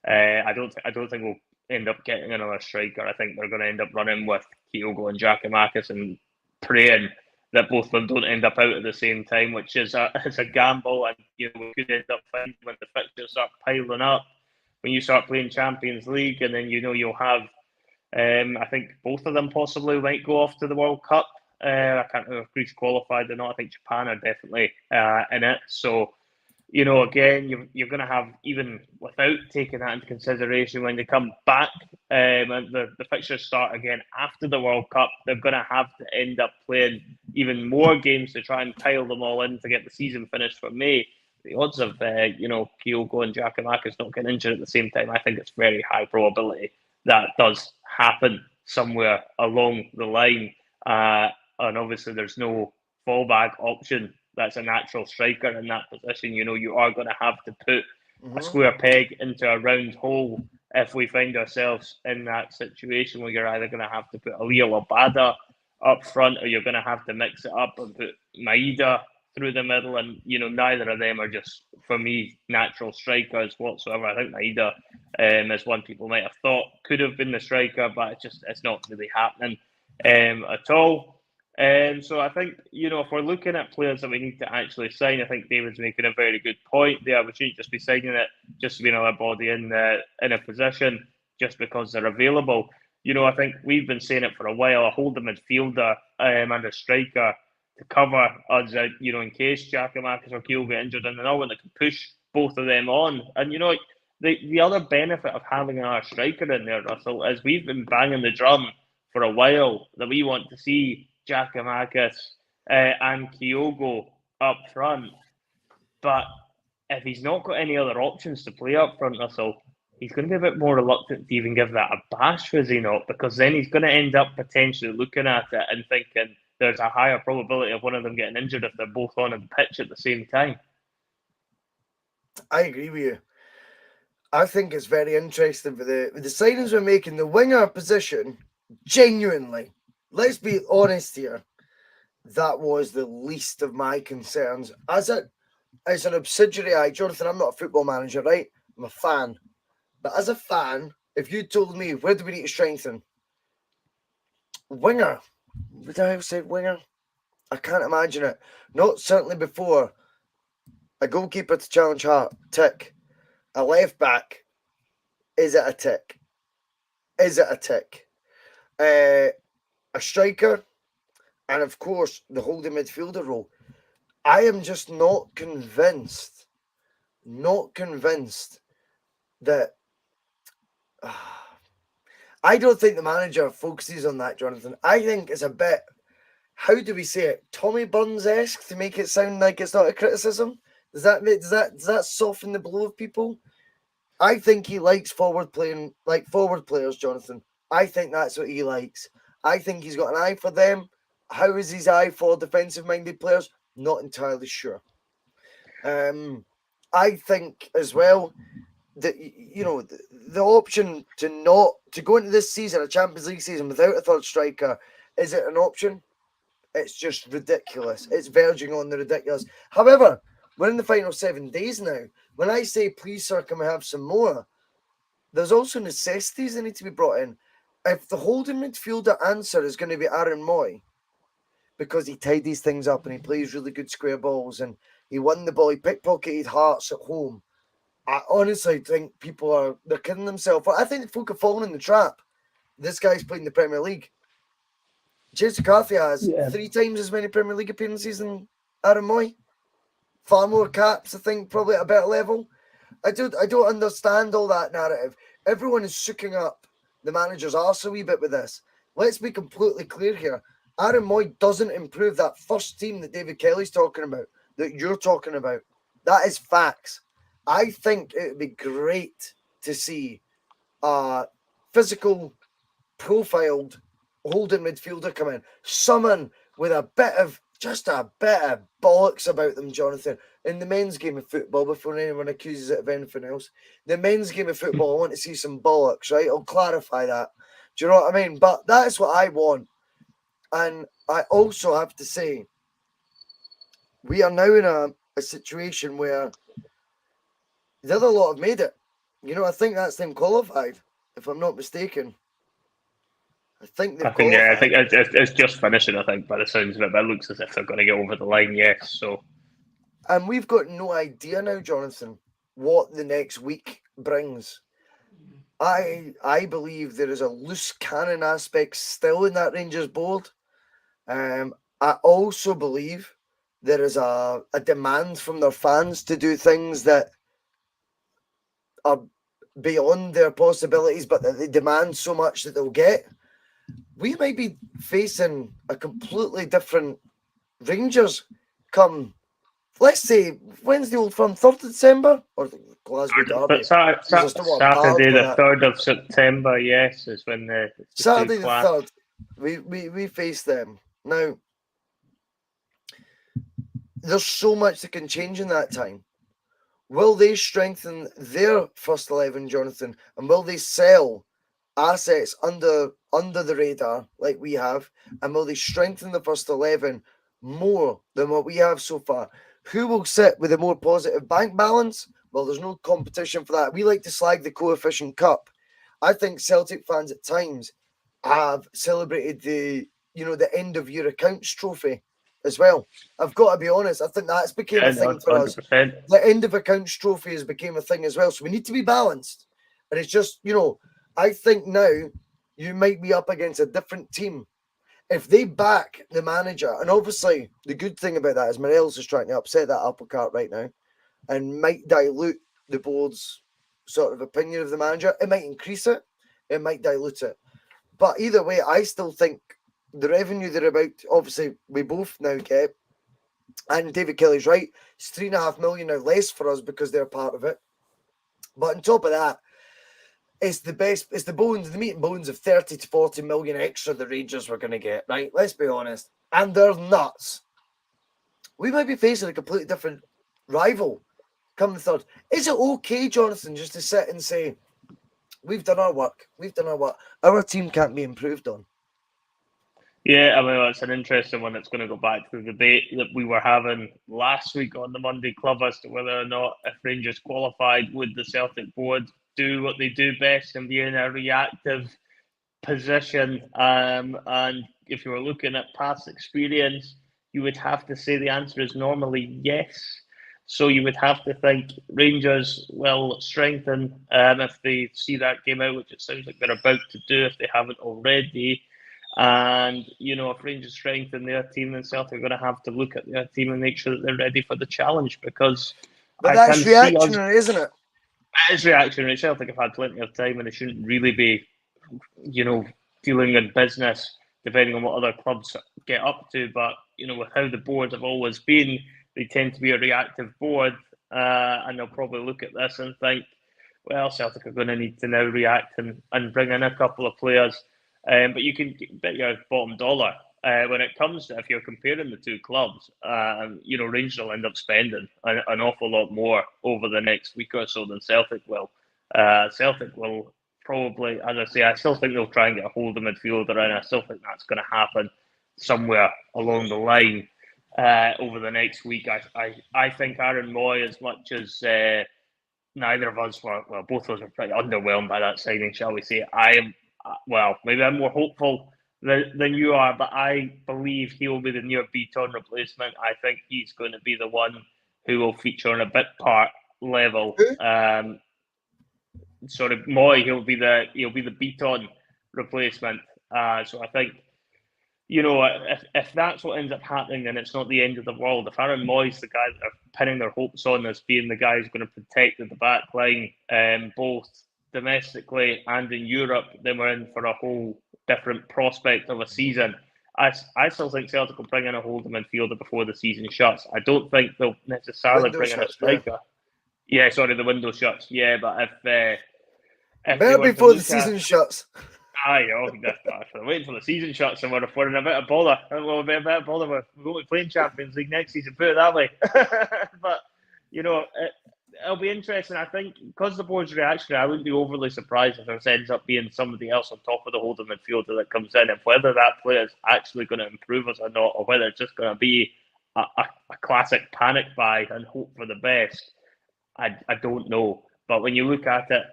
I don't think we'll end up getting another striker. I think they're going to end up running with Kyogo and Giakoumakis and praying that both of them don't end up out at the same time, which is a gamble, and we could end up finding when the fixtures start piling up, when you start playing Champions League, and then you'll have I think both of them possibly might go off to the World Cup. I can't remember if Greece qualified or not. I think Japan are definitely in it. So, again, you're going to have, even without taking that into consideration, when they come back and the fixtures start again after the World Cup, they're going to have to end up playing even more games to try and pile them all in to get the season finished for May. The odds of, Kyogo and Giakoumakis not getting injured at the same time, I think it's very high probability that does happen somewhere along the line. And obviously there's no fallback option. That's a natural striker in that position. You are going to have to put a square peg into a round hole if we find ourselves in that situation where you're either going to have to put Aliya Labada up front, or you're going to have to mix it up and put Maeda through the middle, and neither of them are just, for me, natural strikers whatsoever. I think Maeda is one people might have thought could have been the striker, but it's not really happening at all. So I think, if we're looking at players that we need to actually sign, I think David's making a very good point there. We shouldn't just be signing it just to be another body in a position just because they're available. I think we've been saying it for a while, a holding midfielder and a striker to cover us out, in case Giakoumakis or Kyogo get injured, and another one that can push both of them on. And, the other benefit of having another striker in there, Russell, is we've been banging the drum for a while that we want to see Giakoumakis and Kyogo up front. But if he's not got any other options to play up front, Russell, he's going to be a bit more reluctant to even give that a bash, is he not? Because then he's going to end up potentially looking at it and thinking there's a higher probability of one of them getting injured if they're both on the pitch at the same time. I agree with you. I think it's very interesting with the signings we're making. The winger position, genuinely, let's be honest here, that was the least of my concerns. As an subsidiary, Jonathan, I'm not a football manager, right? I'm a fan. But as a fan, if you told me, where do we need to strengthen? Winger. Would I have said winger? I can't imagine it. Not certainly before. A goalkeeper to challenge Hart, tick. A left back, is it a tick? Is it a tick? A striker, and of course, the holding midfielder role. I am just not convinced that I don't think the manager focuses on that, Jonathan. I think it's a bit, how do we say it, Tommy Burns-esque to make it sound like it's not a criticism. Does that soften the blow of people? I think he likes forward players, Jonathan. I think that's what he likes. I think he's got an eye for them. How is his eye for defensive-minded players? Not entirely sure. I think as well that, you know, the option to go into this season, a Champions League season, without a third striker, is it an option? It's just ridiculous. It's verging on the ridiculous. However, we're in the final 7 days now. When I say, please, sir, can we have some more? There's also necessities that need to be brought in. If the holding midfielder answer is going to be Aaron Moy, because he tidies things up and he plays really good square balls and he won the ball, he pickpocketed Hearts at home, I honestly think they're kidding themselves. I think folk have fallen in the trap. This guy's playing the Premier League. James McCarthy has 3 times as many Premier League appearances than Aaron Moy. Far more caps, I think, probably at a better level. I don't understand all that narrative. Everyone is sucking up the manager's arse a wee bit with this. Let's be completely clear here. Aaron Moy doesn't improve that first team that David Kelly's talking about, that you're talking about. That is facts. I think it would be great to see a physical, profiled, holding midfielder come in. Someone with a bit of bollocks about them, Jonathan. In the men's game of football, before anyone accuses it of anything else, the men's game of football, I want to see some bollocks, right? I'll clarify that. Do you know what I mean? But that's what I want. And I also have to say, we are now in a situation where the other lot have made it. You know, I think that's them qualified, if I'm not mistaken. I think it's just finishing, I think, by the sounds of it. But it looks as if they're going to get over the line, yes. So, and we've got no idea now, Jonathan, what the next week brings. I believe there is a loose cannon aspect still in that Rangers board. I also believe there is a demand from their fans to do things that are beyond their possibilities, but that they demand so much that they'll get. We might be facing a completely different Rangers come, let's say, when's the Old Firm? 3rd of December? Or the Glasgow Derby? Saturday, the 3rd of September, yes, is when the Saturday the 3rd. We face them. Now, there's so much that can change in that time. Will they strengthen their first 11, Jonathan? And will they sell assets under the radar like we have? And will they strengthen the first 11 more than what we have so far? Who will sit with a more positive bank balance? Well, there's no competition for that. We like to slag the coefficient cup. I think Celtic fans at times have celebrated the end of year accounts trophy as well. I've got to be honest. I think that's became a thing for 100%. us. The end of accounts trophy has become a thing as well. So we need to be balanced. And it's just, I think now you might be up against a different team. If they back the manager, and obviously the good thing about that is Morelos is trying to upset that apple cart right now and might dilute the board's sort of opinion of the manager. It might increase it. It might dilute it. But either way, I still think the revenue they're about, obviously, we both now get, and David Kelly's right, it's $3.5 million now less for us because they're part of it. But on top of that, it's the best, it's the meat and bones of 30 to 40 million extra the Rangers were going to get, right? Let's be honest. And they're nuts. We might be facing a completely different rival come the third. Is it okay, Jonathan, just to sit and say, we've done our work, our team can't be improved on? Yeah, I mean, that's an interesting one. It's going to go back to the debate that we were having last week on the Monday Club as to whether or not, if Rangers qualified, would the Celtic board do what they do best and be in a reactive position. And if you were looking at past experience, you would have to say the answer is normally yes. So you would have to think Rangers will strengthen if they see that game out, which it sounds like they're about to do if they haven't already. And, if Rangers strengthen their team, then Celtic are going to have to look at their team and make sure that they're ready for the challenge, because but that's reactionary, isn't it? It is reactionary. Celtic have had plenty of time and they shouldn't really be, dealing in business, depending on what other clubs get up to. But, with how the boards have always been, they tend to be a reactive board, and they'll probably look at this and think, well, Celtic are going to need to now react and bring in a couple of players. But you can bet your bottom dollar when it comes to, if you're comparing the two clubs, Rangers will end up spending an awful lot more over the next week or so than Celtic will. Celtic will probably, as I say, I still think they'll try and get a hold of midfielder, and I still think that's going to happen somewhere along the line over the next week. I think Aaron Moy, as much as neither of us were, well, both of us were pretty underwhelmed by that signing, shall we say. Maybe I'm more hopeful than you are, but I believe he will be the near Beaton replacement. I think he's going to be the one who will feature on a bit part level. Moy, he'll be the Beaton replacement. So I think, if that's what ends up happening, then it's not the end of the world. If Aaron Moy's the guy that they're pinning their hopes on as being the guy who's going to protect at the back line, both domestically and in Europe, then we're in for a whole different prospect of a season. I still think Celtic will bring in a holding midfielder before the season shuts. I don't think they'll necessarily bring in a striker. Yeah, sorry, the window shuts. Yeah, but if better before the season shuts. We're waiting for the season shuts and we're in a bit of bother. We'll be a bit of bother. We're going to play in Champions League next season, put it that way. But, it'll be interesting. I think because the board's reactionary, I wouldn't be overly surprised if there ends up being somebody else on top of the holding midfielder that comes in. And whether that player is actually going to improve us or not, or whether it's just going to be a classic panic buy and hope for the best, I don't know. But when you look at it,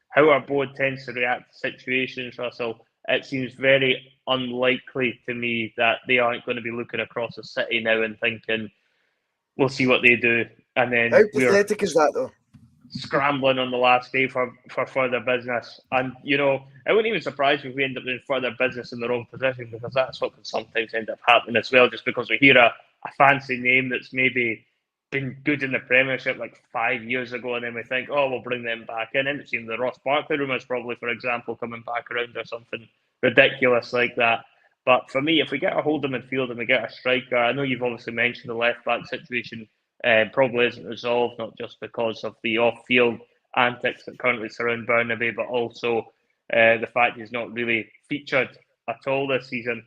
how our board tends to react to situations, Russell, it seems very unlikely to me that they aren't going to be looking across the city now and thinking, we'll see what they do. And then how pathetic is that, though? Scrambling on the last day for further business. And, it wouldn't even surprise me if we end up doing further business in the wrong position, because that's what can sometimes end up happening as well, just because we hear a fancy name that's maybe been good in the Premiership like 5 years ago, and then we think, oh, we'll bring them back in. And it seems the Ross Barkley rumours probably, for example, coming back around or something ridiculous like that. But for me, if we get a hold of midfield and we get a striker, I know you've obviously mentioned the left-back situation probably isn't resolved, not just because of the off-field antics that currently surround Burnaby, but also the fact he's not really featured at all this season.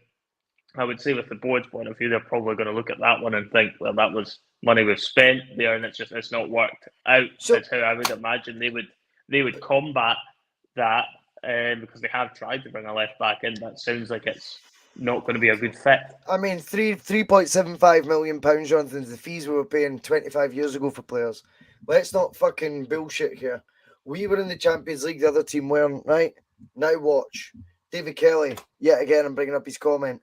I would say with the board's point of view, they're probably going to look at that one and think, well, that was money we've spent there and it's not worked out. So, that's how I would imagine they would combat that, because they have tried to bring a left back in. That sounds like it's not going to be a good fit. I mean, £3.75 million, Jonathan, the fees we were paying 25 years ago for players. Let's not fucking bullshit here. We were in the Champions League, the other team weren't, right? Now watch. David Kelly, yet again, I'm bringing up his comment.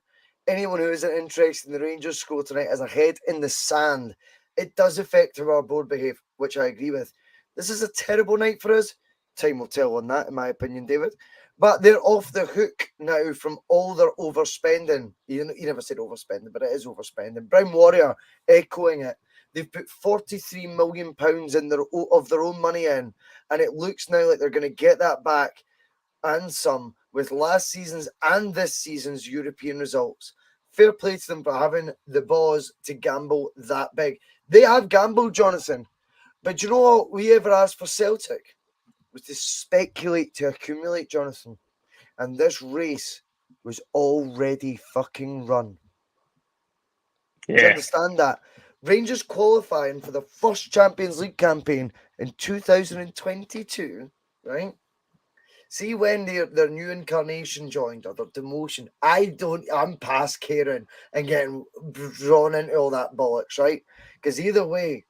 Anyone who isn't interested in the Rangers score tonight is a head in the sand. It does affect how our board behave, which I agree with. This is a terrible night for us. Time will tell on that, in my opinion, David. But they're off the hook now from all their overspending. You never said overspending, but it is overspending. Brown Warrior echoing it. They've put £43 million of their own money in, and it looks now like they're going to get that back and some with last season's and this season's European results. Fair play to them for having the balls to gamble that big. They have gambled, Jonathan. But do you know what we ever asked for Celtic? was to speculate, to accumulate, Jonathan. And this race was already fucking run. Do you Yeah. understand that? Rangers qualifying for the first Champions League campaign in 2022, right? See when their new incarnation joined or their demotion. I'm past caring and getting drawn into all that bollocks, right? Because either way,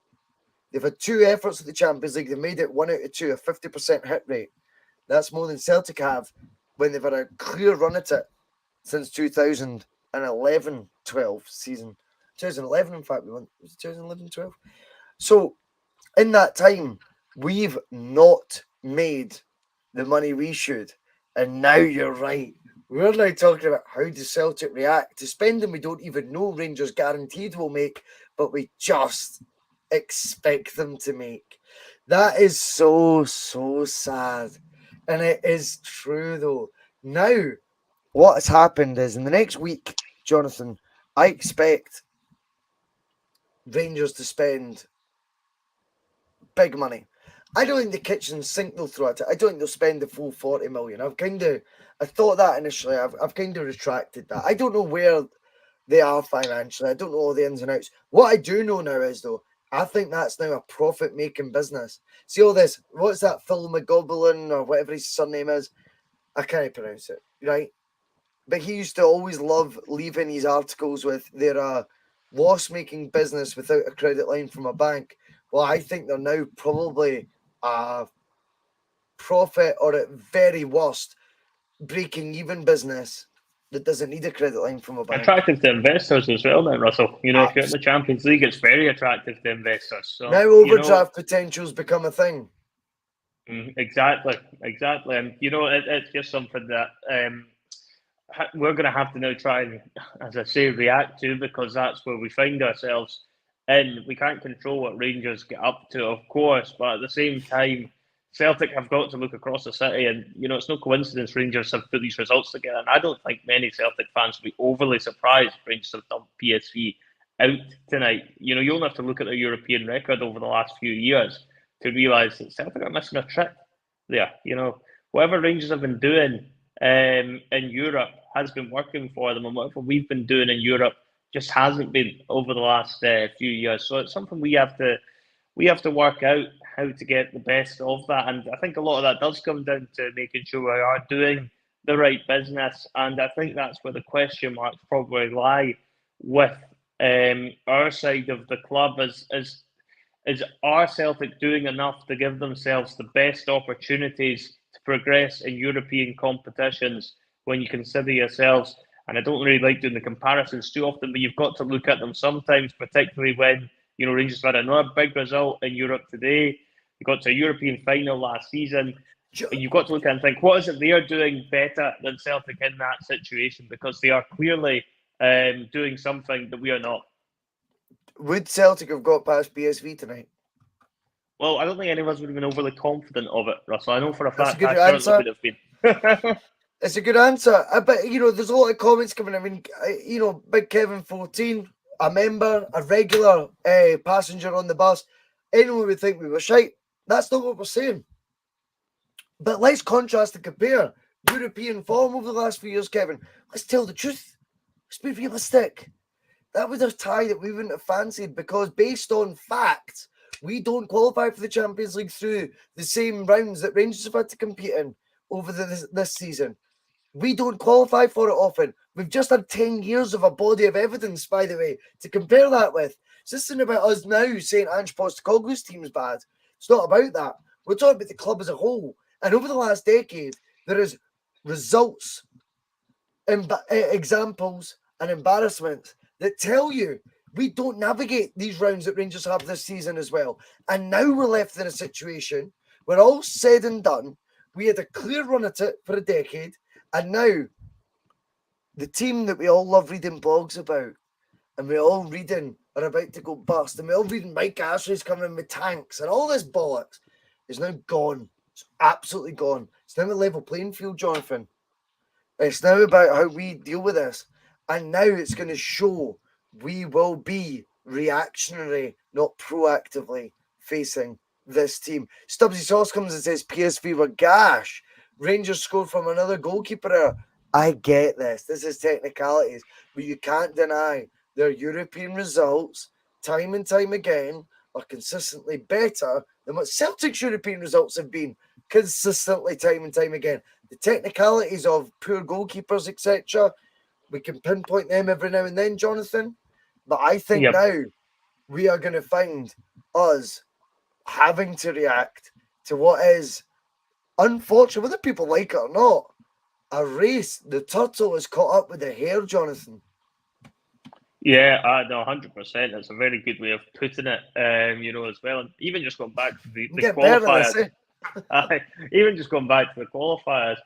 they've had 2 efforts at the Champions League. They made it 1 out of 2, a 50% hit rate. That's more than Celtic have when they've had a clear run at it since 2011-12 season. 2011, in fact, was it 2011-12? So, in that time, we've not made the money we should. And now you're right. We're now talking about how does Celtic react to spending we don't even know Rangers guaranteed will make, but we just expect them to make. That is so, so sad. And it is true, though. Now, what has happened is in the next week, Jonathan, I expect Rangers to spend big money. I don't think the kitchen sink they'll throw at it. I don't think they'll spend the full 40 million. I thought that initially. I've kind of retracted that. I don't know where they are financially. I don't know all the ins and outs. What I do know now is, though, I think that's now a profit-making business. See all this, what's that, Phil McGoblin or whatever his surname is? I can't pronounce it, right? But he used to always love leaving his articles with they're a loss-making business without a credit line from a bank. Well, I think they're now probably a profit or at very worst breaking even business that doesn't need a credit line from a bank. Attractive to investors as well, then, Russell. You know, if you're in the Champions League, it's very attractive to investors. So now overdraft potential's become a thing. Exactly. And, you know, it's just something that we're going to have to now try and, as I say, react to, because that's where we find ourselves in. We can't control what Rangers get up to, of course, but at the same time, Celtic have got to look across the city, and, you know, it's no coincidence Rangers have put these results together, and I don't think many Celtic fans will be overly surprised if Rangers have dumped PSV out tonight. You know, you only have to look at their European record over the last few years to realise that Celtic are missing a trick there. You know, whatever Rangers have been doing in Europe has been working for them, and whatever we've been doing in Europe just hasn't been over the last few years. So it's something we have to work out how to get the best of that. And I think a lot of that does come down to making sure we are doing the right business. And I think that's where the question marks probably lie with our side of the club. Is our Celtic doing enough to give themselves the best opportunities to progress in European competitions when you consider yourselves? And I don't really like doing the comparisons too often, but you've got to look at them sometimes, particularly when, you know, Rangers had another big result in Europe today. You got to a European final last season. You've got to look at it and think, what is it they are doing better than Celtic in that situation? Because they are clearly doing something that we are not. Would Celtic have got past PSV tonight? Well, I don't think any of us would have been overly confident of it, Russell. I know for a fact That's a good I answer. certainly would have been. It's a good answer. But, you know, there's a lot of comments coming. I mean, you know, Big Kevin 14, a member, a regular passenger on the bus. Anyone would think we were shite. That's not what we're saying. But let's contrast and compare European form over the last few years, Kevin. Let's tell the truth. Let's be realistic. That was a tie that we wouldn't have fancied because based on facts, we don't qualify for the Champions League through the same rounds that Rangers have had to compete in over this season. We don't qualify for it often. We've just had 10 years of a body of evidence, by the way, to compare that with. So this isn't about us now saying Ange Postecoglou's team's bad. It's not about that. We're talking about the club as a whole. And over the last decade, there is results, examples, and embarrassments that tell you we don't navigate these rounds that Rangers have this season as well. And now we're left in a situation where all said and done, we had a clear run at it for a decade. And now the team that we all love reading blogs about and we all reading are about to go bust and we all reading Mike Ashley's coming in with tanks and all this bollocks is now gone. It's absolutely gone. It's now a level playing field, Jonathan. It's now about how we deal with this. And now it's going to show we will be reactionary, not proactively facing this team. Stubbsy Sauce comes and says PSV were gash. Rangers scored from another goalkeeper error. I get this. This is technicalities, but you can't deny their European results time and time again are consistently better than what Celtic's European results have been consistently time and time again. The technicalities of poor goalkeepers, etc., we can pinpoint them every now and then, Jonathan. But I think now we are going to find us having to react to what is, unfortunate, whether people like it or not, a race. The turtle is caught up with the hare, Jonathan. Yeah, no, 100%. That's a very good way of putting it, as well. And even just going back to the qualifiers, even just going back to the qualifiers,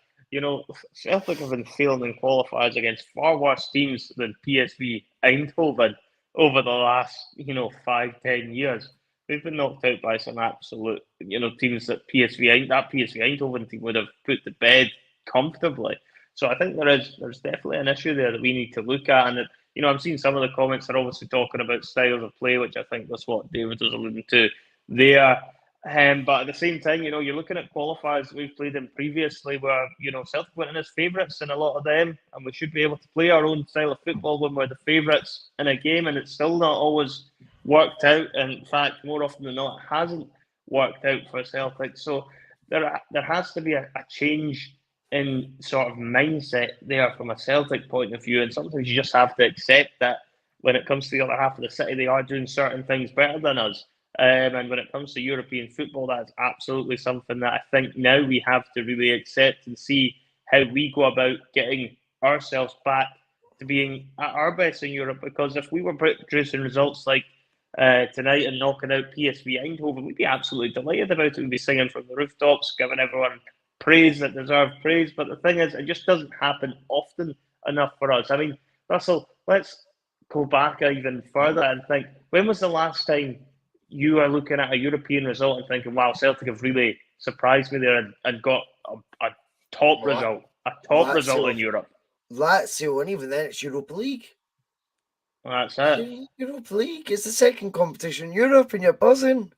Celtic have been failing in qualifiers against far worse teams than PSV Eindhoven over the last, 5-10 years. They've been knocked out by some absolute, teams that PSV Eindhoven team would have put to bed comfortably. So I think there's definitely an issue there that we need to look at. And I'm seeing some of the comments are obviously talking about styles of play, which I think that's what David was alluding to there. But at the same time, you're looking at qualifiers we've played in previously where, Celtic went in as favourites in a lot of them, and we should be able to play our own style of football when we're the favourites in a game, and it's still not always worked out. And in fact, more often than not, it hasn't worked out for Celtic. So there has to be a change in sort of mindset there from a Celtic point of view, and sometimes you just have to accept that when it comes to the other half of the city, they are doing certain things better than us. And when it comes to European football, that's absolutely something that I think now we have to really accept and see how we go about getting ourselves back to being at our best in Europe. Because if we were producing results like tonight and knocking out PSV Eindhoven, we'd be absolutely delighted about it. We'd be singing from the rooftops, giving everyone praise that deserve praise. But the thing is, it just doesn't happen often enough for us. I mean, Russell, let's go back even further and think, when was the last time you are looking at a European result and thinking, wow, Celtic have really surprised me there and got a top result, result in Europe? Lazio, and even then it's Europa League. Well, that's it. Europa League is the second competition in Europe, and you're buzzing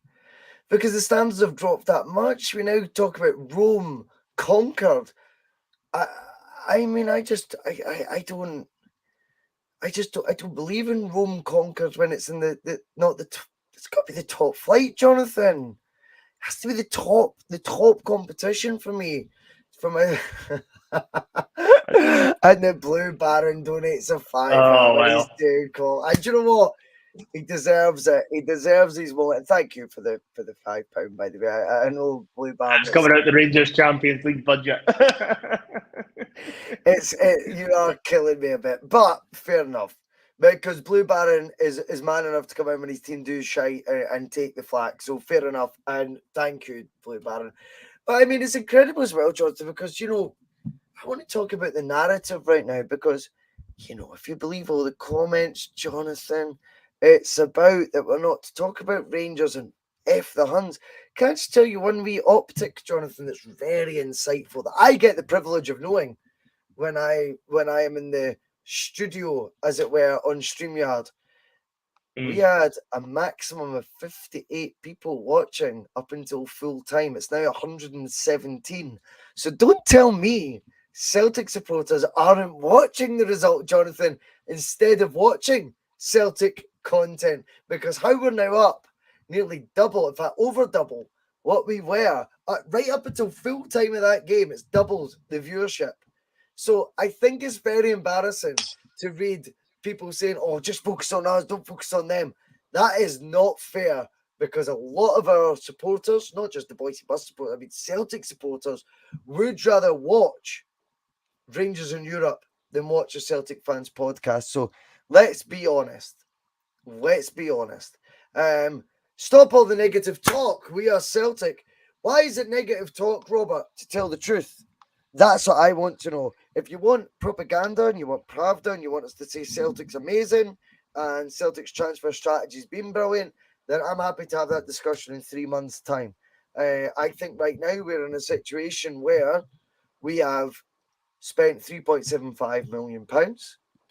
because the standards have dropped that much. We now talk about Rome conquered. I mean, I don't believe in Rome conquered when it's in it's got to be the top flight, Jonathan. It has to be the top competition for me. And the Blue Baron donates a £5 when he's doing call. And do you know what? He deserves it. He deserves his moment. Thank you for the £5, by the way. I know Blue Baron. It's coming out the Rangers Champions League budget. You are killing me a bit, but fair enough. Because Blue Baron is man enough to come out when his team do shite and take the flak. So fair enough. And thank you, Blue Baron. But I mean, it's incredible as well, Jonathan, because, I want to talk about the narrative right now because, if you believe all the comments, Jonathan, it's about that we're not to talk about Rangers and F the Huns. Can I just tell you one wee optic, Jonathan, that's very insightful that I get the privilege of knowing when I am in the studio, as it were, on StreamYard. We had a maximum of 58 people watching up until full time. It's now 117. So don't tell me Celtic supporters aren't watching the result, Jonathan, instead of watching Celtic content, because how we're now up nearly double, in fact over double what we were right up until full time of that game. It's doubled the viewership. So I think it's very embarrassing to read people saying, oh, just focus on us, don't focus on them. That is not fair, because a lot of our supporters, not just the Bhoycie Bus supporters, I mean Celtic supporters, would rather watch Rangers in Europe than watch a Celtic Fans podcast. So let's be honest. Stop all the negative talk. We are Celtic. Why is it negative talk, Robert, to tell the truth? That's what I want to know. If you want propaganda and you want Pravda and you want us to say Celtic's amazing and Celtic's transfer strategy's been brilliant, then I'm happy to have that discussion in 3 months' time. I think right now we're in a situation where we have spent £3.75 million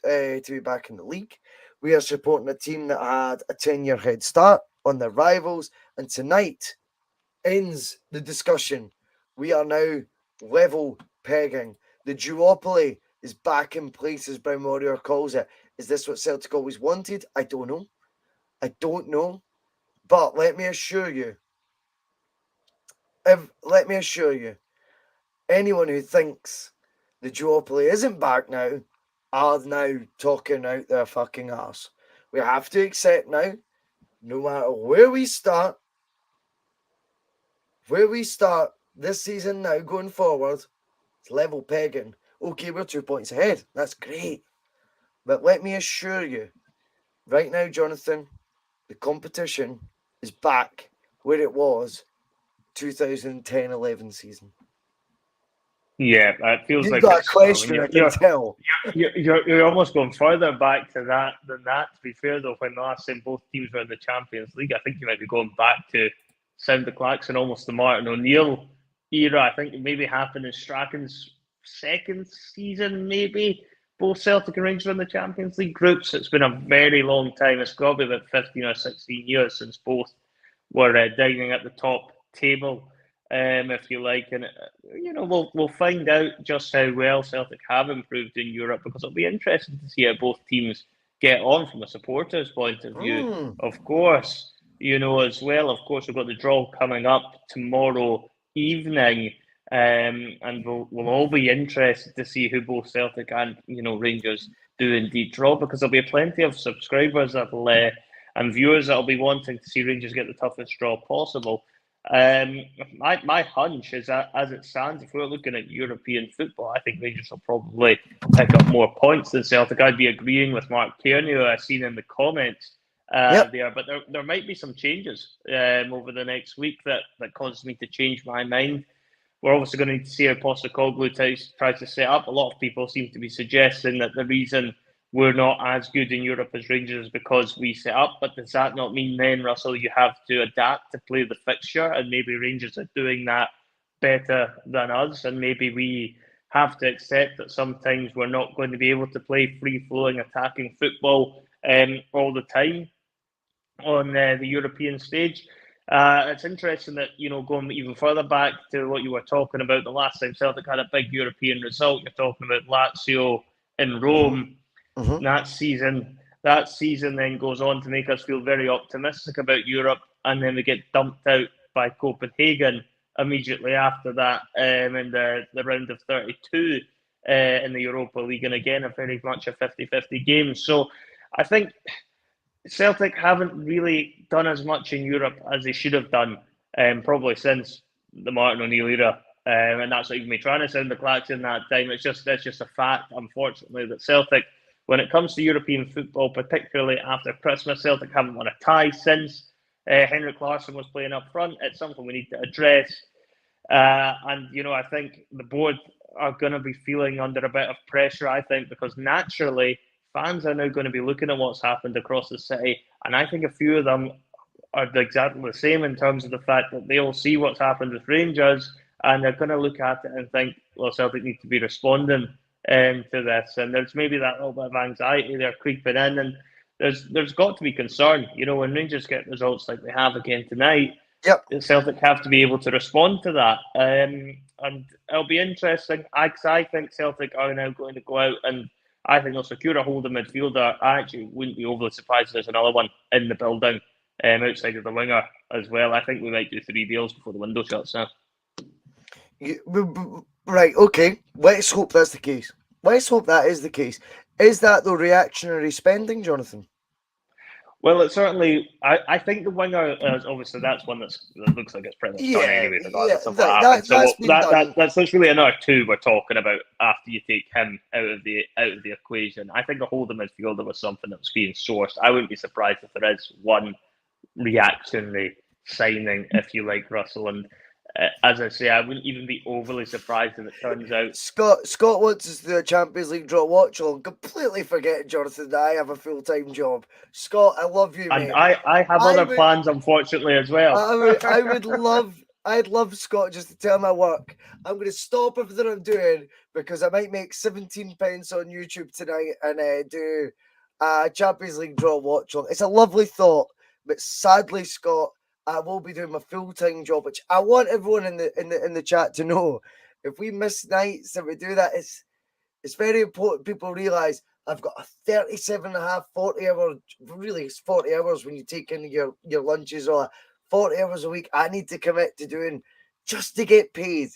to be back in the league. We are supporting a team that had a 10-year head start on their rivals, and tonight ends the discussion. We are now level pegging. The duopoly is back in place, as Brown Warrior calls it. Is this what Celtic always wanted? I don't know. I don't know. But let me assure you, anyone who thinks the duopoly isn't back now are now talking out their fucking arse. We have to accept now, no matter where we start this season now going forward, it's level pegging. Okay, we're 2 points ahead. That's great. But let me assure you, right now, Jonathan, the competition is back where it was 2010-11 season. Yeah, it feels You've like got a it's, I mean, question, I can tell. you're almost going further back to that than that. To be fair, though, when the last time both teams were in the Champions League, I think you might be going back to Sound the Klaxon, almost the Martin O'Neill era. I think it maybe happened in Strachan's second season, maybe. Both Celtic and Rangers were in the Champions League groups. It's been a very long time. It's probably about 15 or 16 years since both were dining at the top table, if you like. And we'll find out just how well Celtic have improved in Europe, because it'll be interesting to see how both teams get on from a supporters' point of view. Of course, as well. Of course, we've got the draw coming up tomorrow evening, and we'll all be interested to see who both Celtic and Rangers do indeed draw, because there'll be plenty of subscribers and viewers that'll be wanting to see Rangers get the toughest draw possible. My hunch is that, as it stands, if we're looking at European football, I think Rangers will probably pick up more points than Celtic. I'd be agreeing with Mark Kearney, who I've seen in the comments there, but there might be some changes over the next week that causes me to change my mind. We're obviously going to need to see how Postecoglou tries to set up. A lot of people seem to be suggesting that the reason we're not as good in Europe as Rangers is because we set up. But does that not mean then, Russell, you have to adapt to play the fixture, and maybe Rangers are doing that better than us, and maybe we have to accept that sometimes we're not going to be able to play free-flowing attacking football all the time on the European stage. It's interesting that, going even further back to what you were talking about, the last time Celtic had a big European result, you're talking about Lazio in Rome. That season then goes on to make us feel very optimistic about Europe, and then we get dumped out by Copenhagen immediately after that in the round of 32 in the Europa League, and again a very much a 50-50 game. So I think Celtic haven't really done as much in Europe as they should have done, probably since the Martin O'Neill era, and that's not even me trying to sound the klaxon that time. That's just a fact, unfortunately, that Celtic, when it comes to European football, particularly after Christmas, Celtic haven't won a tie since. Henrik Larsson was playing up front. It's something we need to address. And I think the board are going to be feeling under a bit of pressure, I think, because naturally fans are now going to be looking at what's happened across the city. And I think a few of them are exactly the same in terms of the fact that they all see what's happened with Rangers, and they're going to look at it and think, well, Celtic need to be responding to this, and there's maybe that little bit of anxiety there creeping in, and there's got to be concern. When Rangers get results like they have again tonight, Celtic have to be able to respond to that, and it'll be interesting. I think Celtic are now going to go out, and I think they'll secure a hold of midfielder. I actually wouldn't be overly surprised if there's another one in the building outside of the winger as well. I think we might do 3 deals before the window shuts now. Right, okay. Let's hope that's the case. Let's hope that is the case. Is that the reactionary spending, Jonathan? Well, it's certainly. I think the winger is obviously that's one that looks like it's pretty much done anyway. That's really another 2 we're talking about after you take him out of the equation. I think a holding midfielder was something that was being sourced. I wouldn't be surprised if there is one reactionary signing, if you like, Russell. And as I say, I wouldn't even be overly surprised if it turns out Scott wants us to do a Champions League draw watch on. Completely forgetting, Jonathan, that I have a full-time job. Scott, I love you, and mate. I have other plans, unfortunately, as well. I'd love Scott just to tell my work. I'm going to stop everything I'm doing because I might make 17 pence on YouTube tonight and do a Champions League draw watch on. It's a lovely thought, but sadly, Scott, I will be doing my full-time job, which I want everyone in the chat to know. If we miss nights and we do that, it's very important people realise I've got a 37.5, 40 hour, really it's 40 hours when you take in your lunches, or 40 hours a week I need to commit to doing just to get paid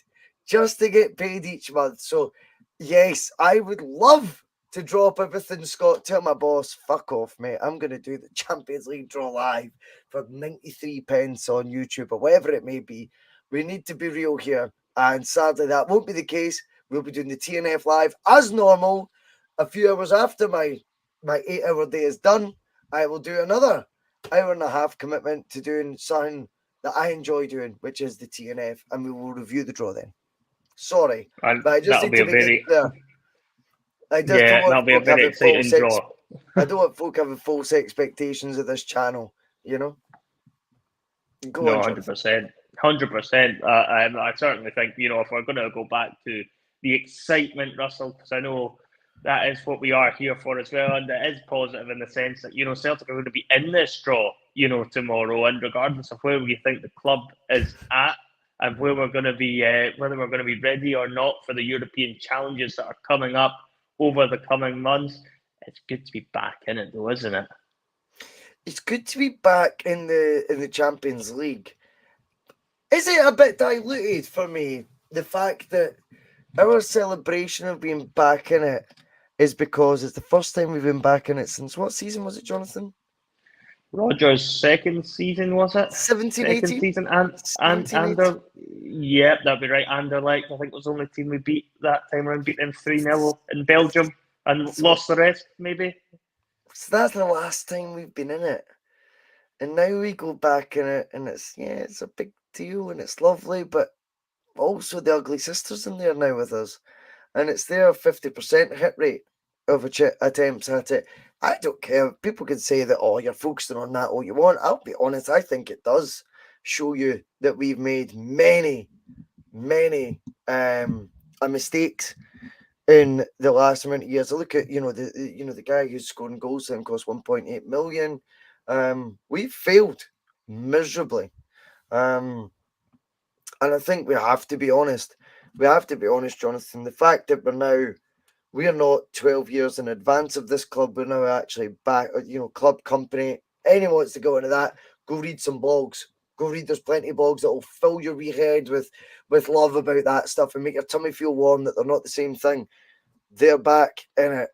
each month. So yes, I would love to drop everything, Scott. Tell my boss, fuck off, mate. I'm going to do the Champions League draw live for 93 pence on YouTube or whatever it may be. We need to be real here. And sadly, that won't be the case. We'll be doing the TNF live as normal. A few hours after my 8-hour day is done, I will do another hour and a half commitment to doing something that I enjoy doing, which is the TNF, and we will review the draw then. Sorry, And but I just that'll need be to a make very it clear. I just don't that'll want be a folk very having exciting false draw. I don't want folk having false expectations of this channel, you know? Go No, on, Jonathan. 100%. 100%. I certainly think, if we're going to go back to the excitement, Russell, because I know that is what we are here for as well, and it is positive in the sense that, Celtic are going to be in this draw, tomorrow, and regardless of where we think the club is at and where we're going to be, whether we're going to be ready or not for the European challenges that are coming up over the coming months, it's good to be back in it though, isn't it? It's good to be back in the Champions League. Is it a bit diluted for me, the fact that our celebration of being back in it is because it's the first time we've been back in it since what season was it, Jonathan? Roger's second season, was it? 17, second 18? season, and 17, 18. Yep, that'd be right. Anderlecht, I think, was the only team we beat that time around, beat them 3-0 in Belgium and lost the rest, maybe. So that's the last time we've been in it. And now we go back in it, and it's a big deal, and it's lovely, but also the Ugly Sisters in there now with us. And it's their 50% hit rate of attempts at it. I don't care. People can say that, oh, you're focusing on that all you want. I'll be honest, I think it does show you that we've made many mistakes in the last amount of years. I look at the guy who's scoring goals and cost 1.8 million. We've failed miserably, and I think we have to be honest. We have to be honest, Jonathan. The fact that we're not 12 years in advance of this club. We're now actually back, club company. Anyone wants to go into that, go read some blogs. Go read, there's plenty of blogs that will fill your wee head with love about that stuff and make your tummy feel warm that they're not the same thing. They're back in it,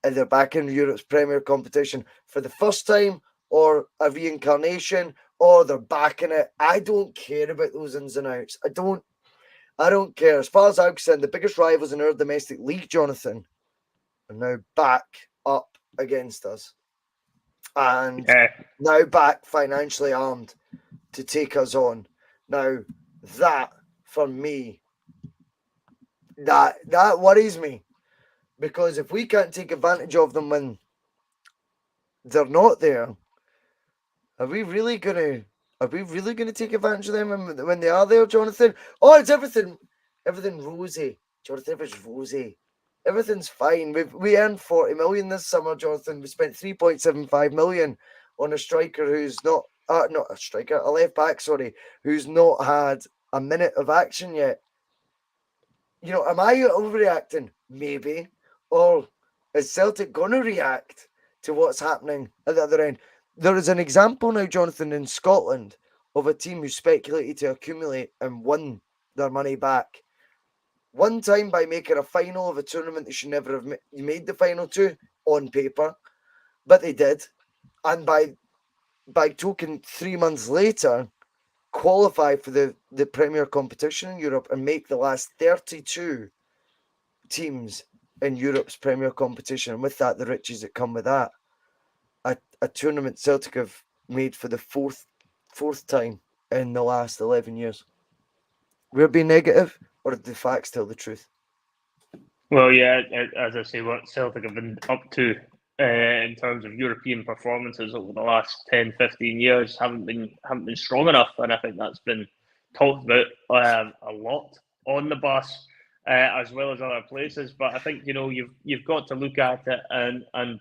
and they're back in Europe's Premier competition for the first time, or a reincarnation, or they're back in it. I don't care about those ins and outs. I don't care. As far as I'm concerned, the biggest rivals in our domestic league, Jonathan, are now back up against us. And now back financially armed to take us on. Now, that, for me, that worries me. Because if we can't take advantage of them when they're not there, are we really gonna take advantage of them when they are there, Jonathan? Oh, it's everything rosy, Jonathan. Everything's rosy. Everything's fine. We earned 40 million this summer, Jonathan. We spent 3.75 million on a striker who's not a striker, a left back, sorry, who's not had a minute of action yet. Am I overreacting? Maybe. Or is Celtic going to react to what's happening at the other end? There is an example now, Jonathan, in Scotland of a team who speculated to accumulate and won their money back. One time by making a final of a tournament they should never have made the final to on paper, but they did. And by token, 3 months later, qualify for the Premier competition in Europe and make the last 32 teams in Europe's Premier competition, and with that, the riches that come with that. A tournament Celtic have made for the fourth time in the last 11 years. We're being negative, or do the facts tell the truth? Well, yeah, as I say, what Celtic have been up to in terms of European performances over the last 10, 15 years haven't been strong enough, and I think that's been talked about a lot on the bus as well as other places. But I think you've got to look at it and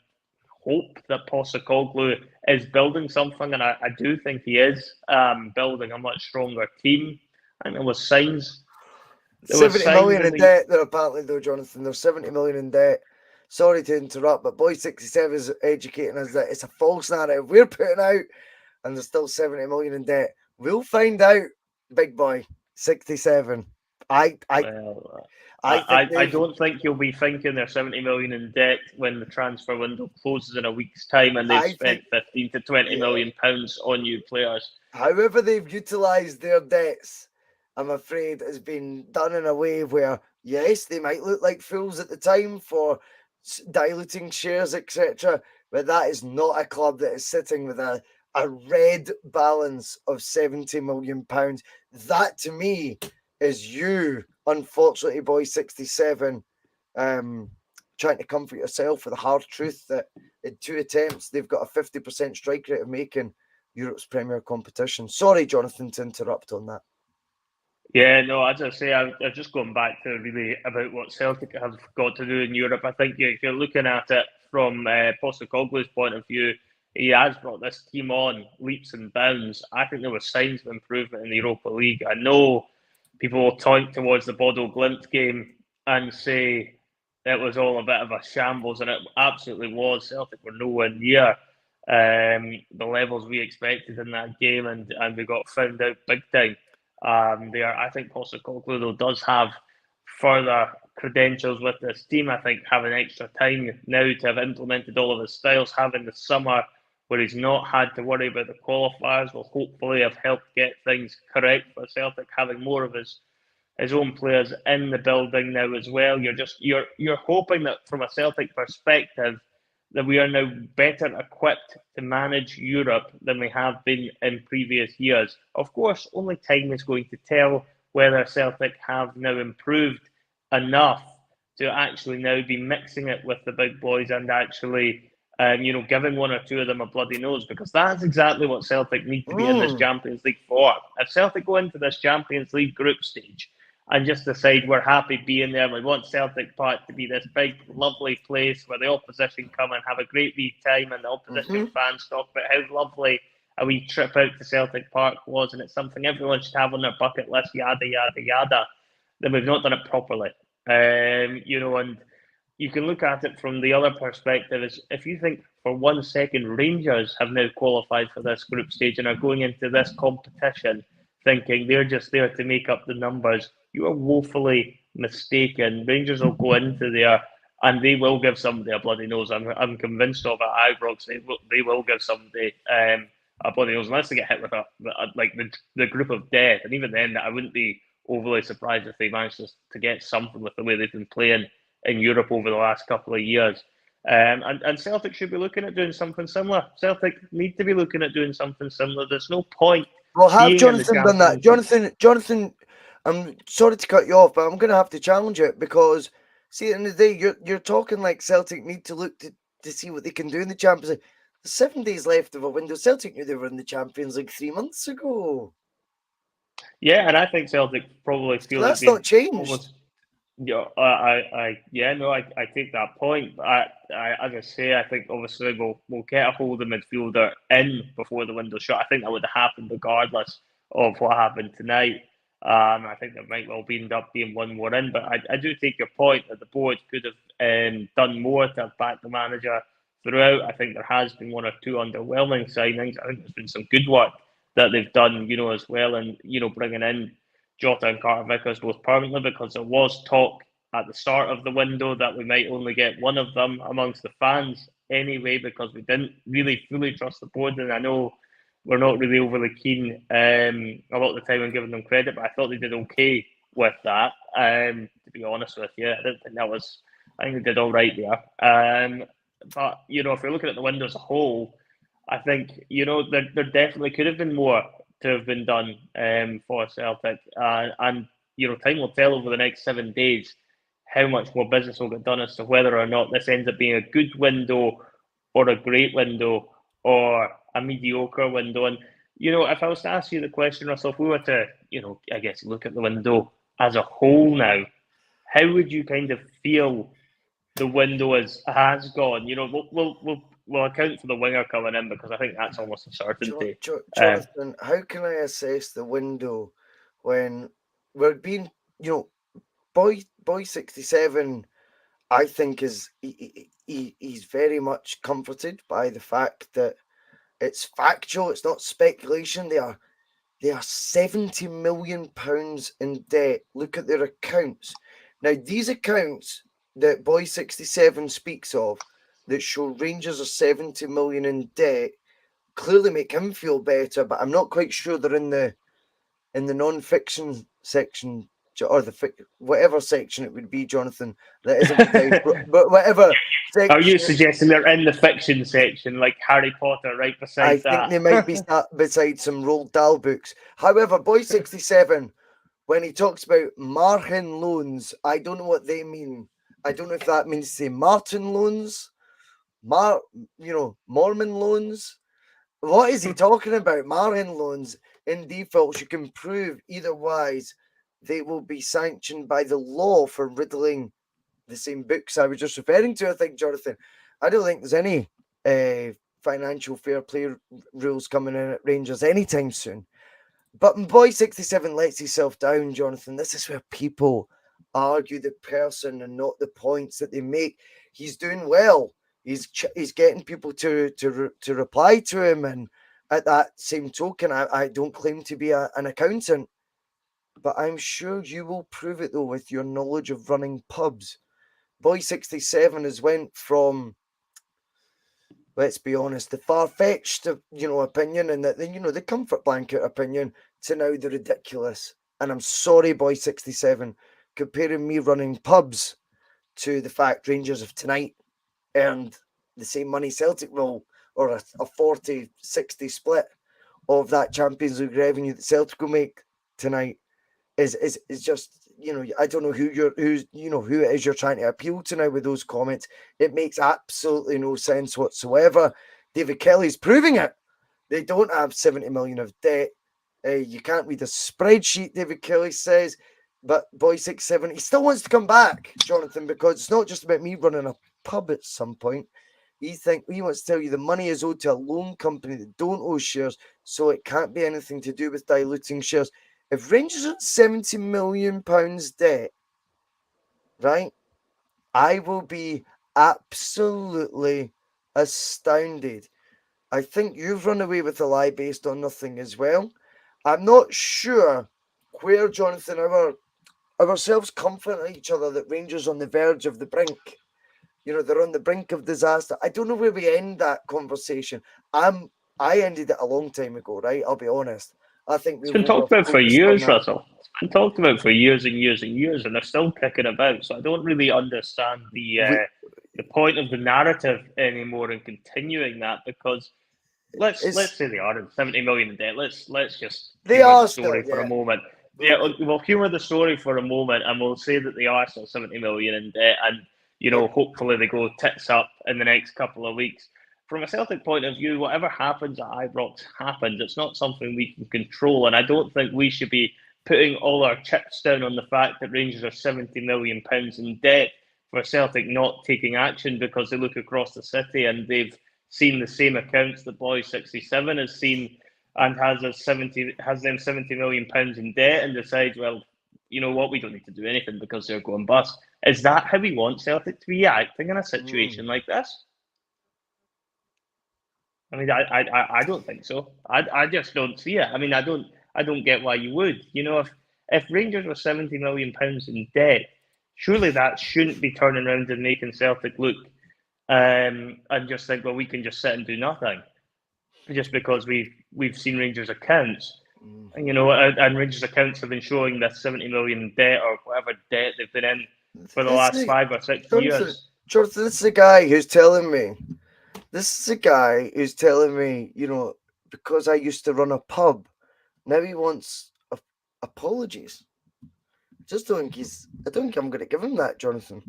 hope that Postecoglou is building something, and I do think he is building a much stronger team. I think there was signs. 70 million in debt there, apparently, though, Jonathan. There's 70 million in debt. Sorry to interrupt, but Boy67 is educating us that it's a false narrative we're putting out, and there's still 70 million in debt. We'll find out, big boy. 67. I don't think you'll be thinking they're 70 million in debt when the transfer window closes in a week's time and they've spent 15 to 20 million pounds on new players. However they've utilised their debts, I'm afraid has been done in a way where, yes, they might look like fools at the time for diluting shares, etc., but that is not a club that is sitting with a red balance of 70 million pounds. That, to me, is you, unfortunately, Boy67, trying to comfort yourself with the hard truth that in 2 attempts, they've got a 50% strike rate of making Europe's premier competition. Sorry, Jonathan, to interrupt on that. Yeah, no, as I say, I've just gone back to really about what Celtic have got to do in Europe. I think if you're looking at it from Postecoglou's point of view, he has brought this team on leaps and bounds. I think there were signs of improvement in the Europa League. I know people will point towards the Bodo Glimt game and say it was all a bit of a shambles, and it absolutely was. Celtic were nowhere near the levels we expected in that game, and we got found out big time. I think Postecoglou, though, does have further credentials with this team. I think having extra time now to have implemented all of his styles, having the summer where he's not had to worry about the qualifiers, will hopefully have helped get things correct for Celtic. Having more of his own players in the building now as well. You're hoping that from a Celtic perspective that we are now better equipped to manage Europe than we have been in previous years. Of course, only time is going to tell whether Celtic have now improved enough to actually now be mixing it with the big boys and actually, giving one or two of them a bloody nose, because that's exactly what Celtic need to be in this Champions League for. If Celtic go into this Champions League group stage and just decide we're happy being there, we want Celtic Park to be this big, lovely place where the opposition come and have a great wee time and the opposition fans talk about how lovely a wee trip out to Celtic Park was, and it's something everyone should have on their bucket list, yada, yada, yada, then we've not done it properly. And you can look at it from the other perspective, is if you think for 1 second Rangers have now qualified for this group stage and are going into this competition thinking they're just there to make up the numbers, you are woefully mistaken. Rangers will go into there and they will give somebody a bloody nose. I'm convinced of it. Ibrox, they will give somebody a bloody nose unless they get hit with the group of death. And even then, I wouldn't be overly surprised if they managed to get something with the way they've been playing in Europe over the last couple of years. And Celtic should be looking at doing something similar. Celtic need to be looking at doing something similar. There's no point. Well, have Jonathan done that? Jonathan, I'm sorry to cut you off, but I'm going to have to challenge it, because, see, at the end of the day, you're talking like Celtic need to look to see what they can do in the Champions League. There's 7 days left of a window. Celtic knew they were in the Champions League 3 months ago. Yeah, and I think Celtic probably feel that's not changed. I take that point. But as I say, I think obviously we'll get a hold of midfielder in before the window shut. I think that would have happened regardless of what happened tonight. I think there might well end up being one more in, but I do take your point that the board could have done more to have backed the manager throughout. I think there has been 1 or 2 underwhelming signings. I think there's been some good work that they've done, as well, and bringing in Jota and Carter Vickers both permanently, because there was talk at the start of the window that we might only get one of them amongst the fans anyway, because we didn't really fully trust the board. And I know we're not really overly keen a lot of the time on giving them credit, but I thought they did okay with that. To be honest with you, I think they did all right there. But if you're looking at the window as a whole, I think there definitely could have been more to have been done for Celtic, and time will tell over the next 7 days how much more business will get done as to whether or not this ends up being a good window or a great window or a mediocre window. And if I was to ask you the question, Russell, if we were to I guess look at the window as a whole now, how would you kind of feel the window has gone? We'll we'll account for the winger coming in because I think that's almost a certainty. Jonathan, how can I assess the window when we're being, Boy 67, I think he's very much comforted by the fact that it's factual, it's not speculation. They are £70 million in debt. Look at their accounts. Now, these accounts that Boy 67 speaks of that show Rangers are 70 million in debt clearly make him feel better, but I'm not quite sure they're in the non-fiction section or whatever section it would be, Jonathan. That isn't, but whatever. Are you suggesting they're in the fiction section, like Harry Potter, right beside that? I think they might be beside some Roald Dahl books. However, Boy 67, when he talks about Marhin loans, I don't know what they mean. I don't know if that means say Martin loans, Mormon loans. What is he talking about? Marhin loans in default, you can prove eitherwise they will be sanctioned by the law for riddling the same books I was just referring to. I think, Jonathan, I don't think there's any financial fair play rules coming in at Rangers anytime soon. But Boy 67 lets himself down, Jonathan. This is where people argue the person and not the points that they make. He's doing well. He's getting people to reply to him, and at that same token, I don't claim to be an accountant, but I'm sure you will prove it though with your knowledge of running pubs. Boy 67 has went from, let's be honest, the far-fetched opinion and the comfort blanket opinion to now the ridiculous. And I'm sorry, Boy 67, comparing me running pubs to the fact Rangers of tonight earned the same money Celtic will, or a 40-60 split of that Champions League revenue that Celtic will make tonight is just, I don't know who it is you're trying to appeal to now with those comments. It makes absolutely no sense whatsoever. David Kelly's proving it. They don't have 70 million of debt. You can't read a spreadsheet, David Kelly says, but Boy 67, he still wants to come back, Jonathan, because it's not just about me running a pub at some point. He wants to tell you the money is owed to a loan company that don't owe shares, so it can't be anything to do with diluting shares. If Rangers are £70 million debt, right, I will be absolutely astounded. I think you've run away with a lie based on nothing as well. I'm not sure where, Jonathan, ourselves comfort each other that Rangers on the verge of the brink. They're on the brink of disaster. I don't know where we end that conversation. I ended it a long time ago, right? I'll be honest. I think it's been talked about for years, Russell. It's been talked about for years and years and years, and they're still kicking about. So I don't really understand the point of the narrative anymore and continuing that, because let's say they are in 70 million in debt. Let's just humor the story for a moment. Yeah, we'll humour the story for a moment, and we'll say that they are still 70 million in debt, and hopefully they go tits up in the next couple of weeks. From a Celtic point of view, whatever happens at Ibrox happens. It's not something we can control, and I don't think we should be putting all our chips down on the fact that Rangers are £70 million in debt for Celtic not taking action because they look across the city and they've seen the same accounts that Boy 67 has seen and has them £70 million in debt and decides, well, you know what, we don't need to do anything because they're going bust. Is that how we want Celtic to be acting in a situation like this? I mean, I don't think so. I just don't see it. I mean, I don't get why you would. If Rangers were £70 million in debt, surely that shouldn't be turning around and making Celtic look and just think, well, we can just sit and do nothing, just because we've seen Rangers accounts, and Rangers accounts have been showing that 70 million debt or whatever debt they've been in for the last 5 or 6 years. Jonathan, this is a guy who's telling me. Because I used to run a pub, now he wants apologies. I don't think I'm going to give him that, Jonathan.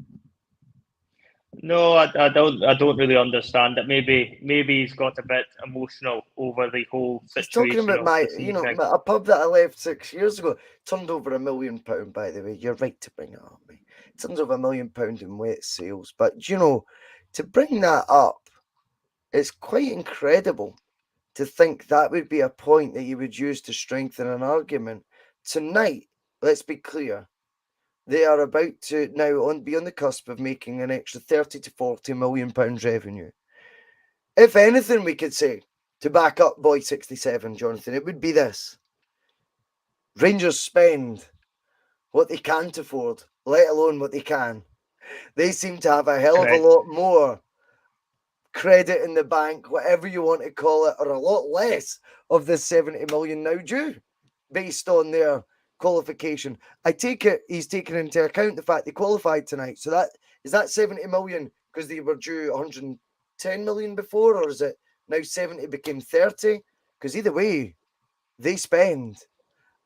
No, I don't really understand it. Maybe he's got a bit emotional over the whole situation. He's talking about a pub that I left 6 years ago. Turned over £1 million, by the way. You're right to bring it up, mate. Turns over £1 million in weight sales, but to bring that up, It's quite incredible to think that would be a point that you would use to strengthen an argument. Tonight, let's be clear, they are about to now be on the cusp of making an extra 30 to 40 million pounds revenue. If anything we could say to back up Boy 67, Jonathan, it would be this. Rangers spend what they can't afford, let alone what they can. They seem to have a hell of a Correct. lot more credit in the bank, whatever you want to call it, or a lot less of this 70 million now due based on their qualification. I take it he's taken into account the fact they qualified tonight. So that 70 million because they were due 110 million before, or is it now 70 became 30? Because either way, they spend.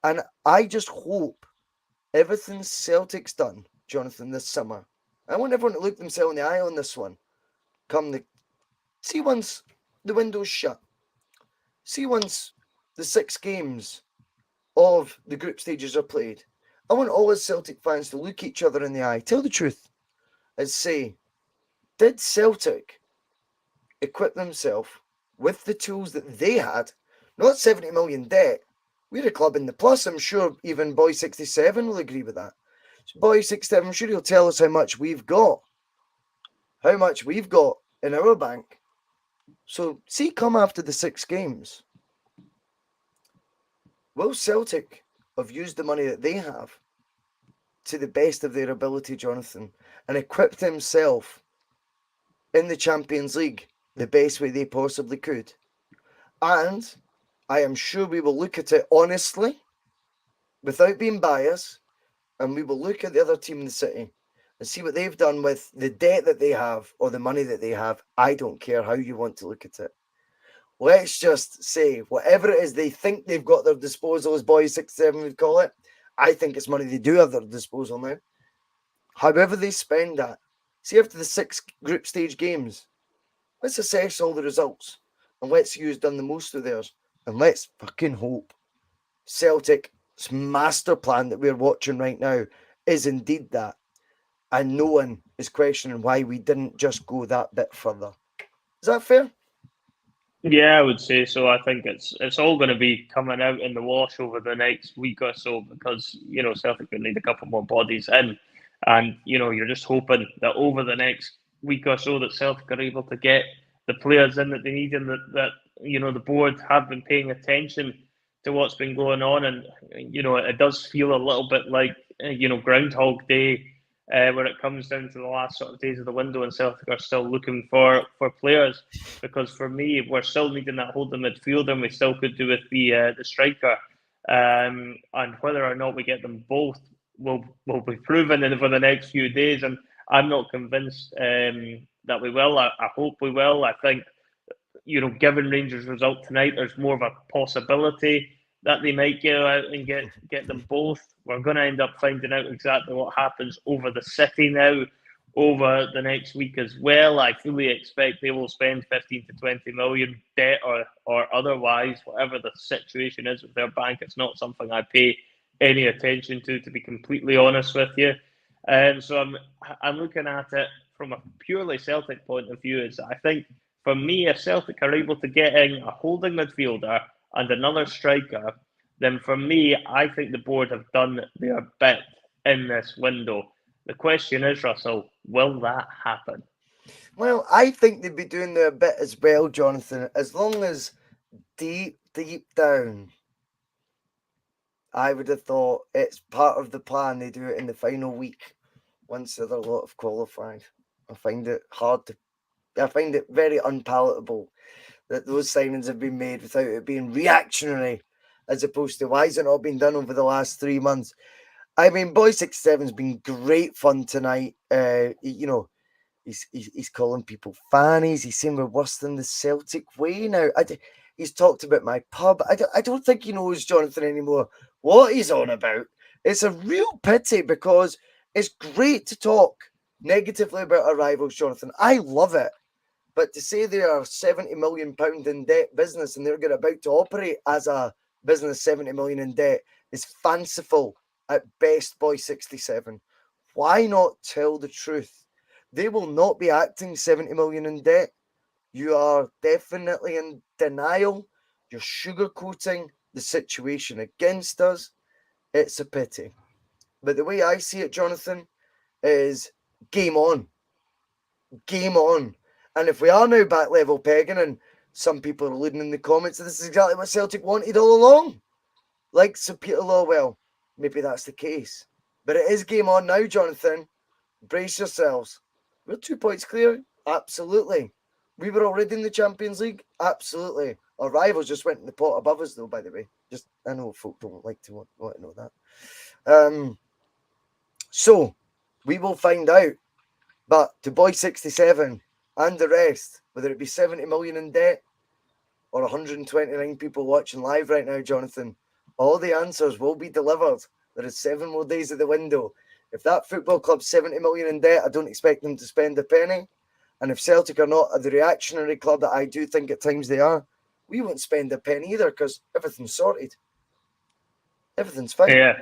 And I just hope everything Celtic's done, Jonathan, this summer. I want everyone to look themselves in the eye on this one. See once the window's shut. See once the 6 games of the group stages are played. I want all us Celtic fans to look each other in the eye, tell the truth, and say, did Celtic equip themselves with the tools that they had? Not 70 million debt. We're a club in the plus. I'm sure even Boy 67 will agree with that. So Boy 67, I'm sure he'll tell us how much we've got. How much we've got in our bank. So, see, come after the 6 games. Will Celtic have used the money that they have to the best of their ability, Jonathan, and equipped himself in the Champions League the best way they possibly could? And I am sure we will look at it honestly, without being biased, and we will look at the other team in the city and see what they've done with the debt that they have or the money that they have. I don't care how you want to look at it. Let's just say whatever it is they think they've got at their disposal, as Boy 67 would call it, I think it's money they do have at their disposal now. However they spend that, see after the 6 group stage games, let's assess all the results and let's use done the most of theirs, and let's fucking hope Celtic's master plan that we're watching right now is indeed that, and no one is questioning why we didn't just go that bit further. Is that fair? Yeah, I would say so. I think it's all going to be coming out in the wash over the next week or so because Celtic will need a couple more bodies in, and you're just hoping that over the next week or so that Celtic are able to get the players in that they need, and that the board have been paying attention to what's been going on, and it does feel a little bit like Groundhog Day. Where it comes down to the last sort of days of the window and Celtic are still looking for players, because for me we're still needing that holding midfielder, and we still could do with the striker, and whether or not we get them both will be proven over the next few days, and I'm not convinced that we will. I hope we will. I think given Rangers' result tonight, there's more of a possibility that they might go out and get them both. We're going to end up finding out exactly what happens over the city now, over the next week as well. I fully expect they will spend 15 to 20 million, debt or otherwise, whatever the situation is with their bank. It's not something I pay any attention to be completely honest with you. So I'm looking at it from a purely Celtic point of view. Is I think for me, if Celtic are able to get in a holding midfielder and another striker, then for me, I think the board have done their bit in this window. The question is, Russell, will that happen? Well, I think they'd be doing their bit as well, Jonathan, as long as deep down, I would have thought it's part of the plan. They do it in the final week once the other lot have qualified. I find it very unpalatable that those signings have been made without it being reactionary, as opposed to why has it not been done over the last 3 months? I mean, Boy 67's been great fun tonight. He's calling people fannies. He's saying we're worse than the Celtic way now. He's talked about my pub. I don't think he knows, Jonathan, anymore what he's on about. It's a real pity because it's great to talk negatively about our rivals, Jonathan. I love it. But to say they are £70 million in debt business and they're about to operate as a business 70 million in debt is fanciful at best, Boy 67. Why not tell the truth? They will not be acting 70 million in debt. You are definitely in denial. You're sugarcoating the situation against us. It's a pity. But the way I see it, Jonathan, is game on. Game on. And if we are now back level pegging, and some people are alluding in the comments that this is exactly what Celtic wanted all along, like Sir Peter Lawwell, maybe that's the case. But it is game on now, Jonathan. Brace yourselves. We're 2 points clear. Absolutely. We were already in the Champions League. Absolutely. Our rivals just went in the pot above us, though, by the way. Just, I know folk don't like to want to know that. So, we will find out. But to Boy67 and the rest, whether it be 70 million in debt or 129 people watching live right now, Jonathan, all the answers will be delivered. There is 7 more days at the window. If that football club's 70 million in debt, I don't expect them to spend a penny. And if Celtic are not the reactionary club that I do think at times they are, we won't spend a penny either because everything's sorted. Everything's fine. Yeah,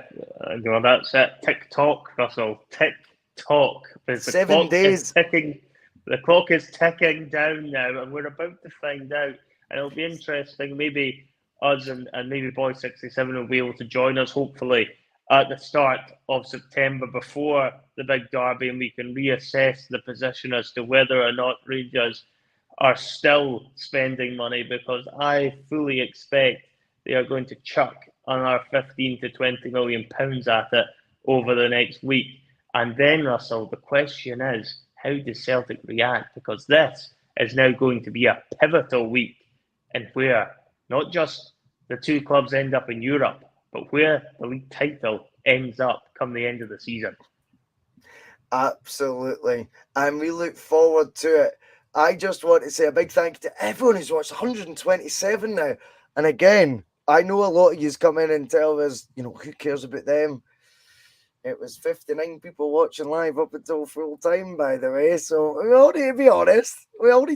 well, that's it. TikTok, Russell. TikTok. 7 days. The clock is ticking down now, and we're about to find out. And it'll be interesting. Maybe us and maybe Boy67 will be able to join us, hopefully, at the start of September before the big derby, and we can reassess the position as to whether or not Rangers are still spending money, because I fully expect they are going to chuck another 15 to 20 million pounds at it over the next week. And then, Russell, the question is, how does Celtic react? Because this is now going to be a pivotal week in where not just the two clubs end up in Europe, but where the league title ends up come the end of the season. Absolutely. And we look forward to it. I just want to say a big thank you to everyone who's watched 127 now. And again, I know a lot of you come in and tell us, who cares about them? It was 59 people watching live up until full time, by the way. So we all need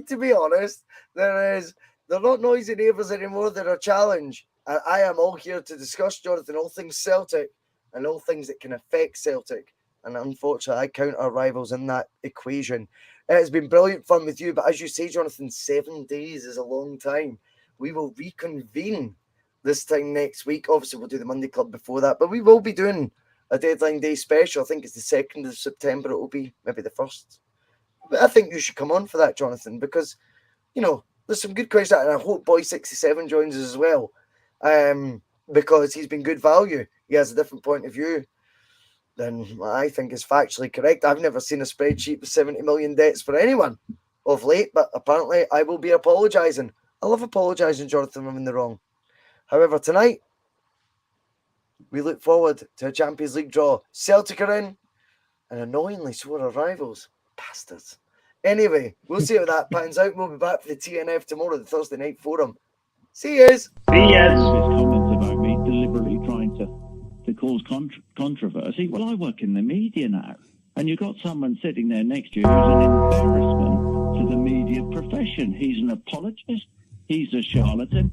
to be honest. They're not noisy neighbours anymore. They're a challenge. And I am all here to discuss, Jonathan, all things Celtic and all things that can affect Celtic. And unfortunately, I count our rivals in that equation. It has been brilliant fun with you. But as you say, Jonathan, 7 days is a long time. We will reconvene this time next week. Obviously, we'll do the Monday Club before that. But we will be doing a deadline day special. I think it's the 2nd of September. It will be maybe the 1st. But I think you should come on for that, Jonathan, because, there's some good questions. And I hope Boy67 joins us as well, because he's been good value. He has a different point of view than I think is factually correct. I've never seen a spreadsheet with 70 million debts for anyone of late, but apparently I will be apologising. I love apologising, Jonathan, when I'm in the wrong. However, tonight, we look forward to a Champions League draw. Celtic are in, and annoyingly so are our rivals. Bastards. Anyway, we'll see how that pans out. We'll be back for the TNF tomorrow, the Thursday Night Forum. See yous. See yous. Comments about me deliberately trying to cause controversy. Well, I work in the media now, and you've got someone sitting there next to you who's an embarrassment to the media profession. He's an apologist. He's a charlatan.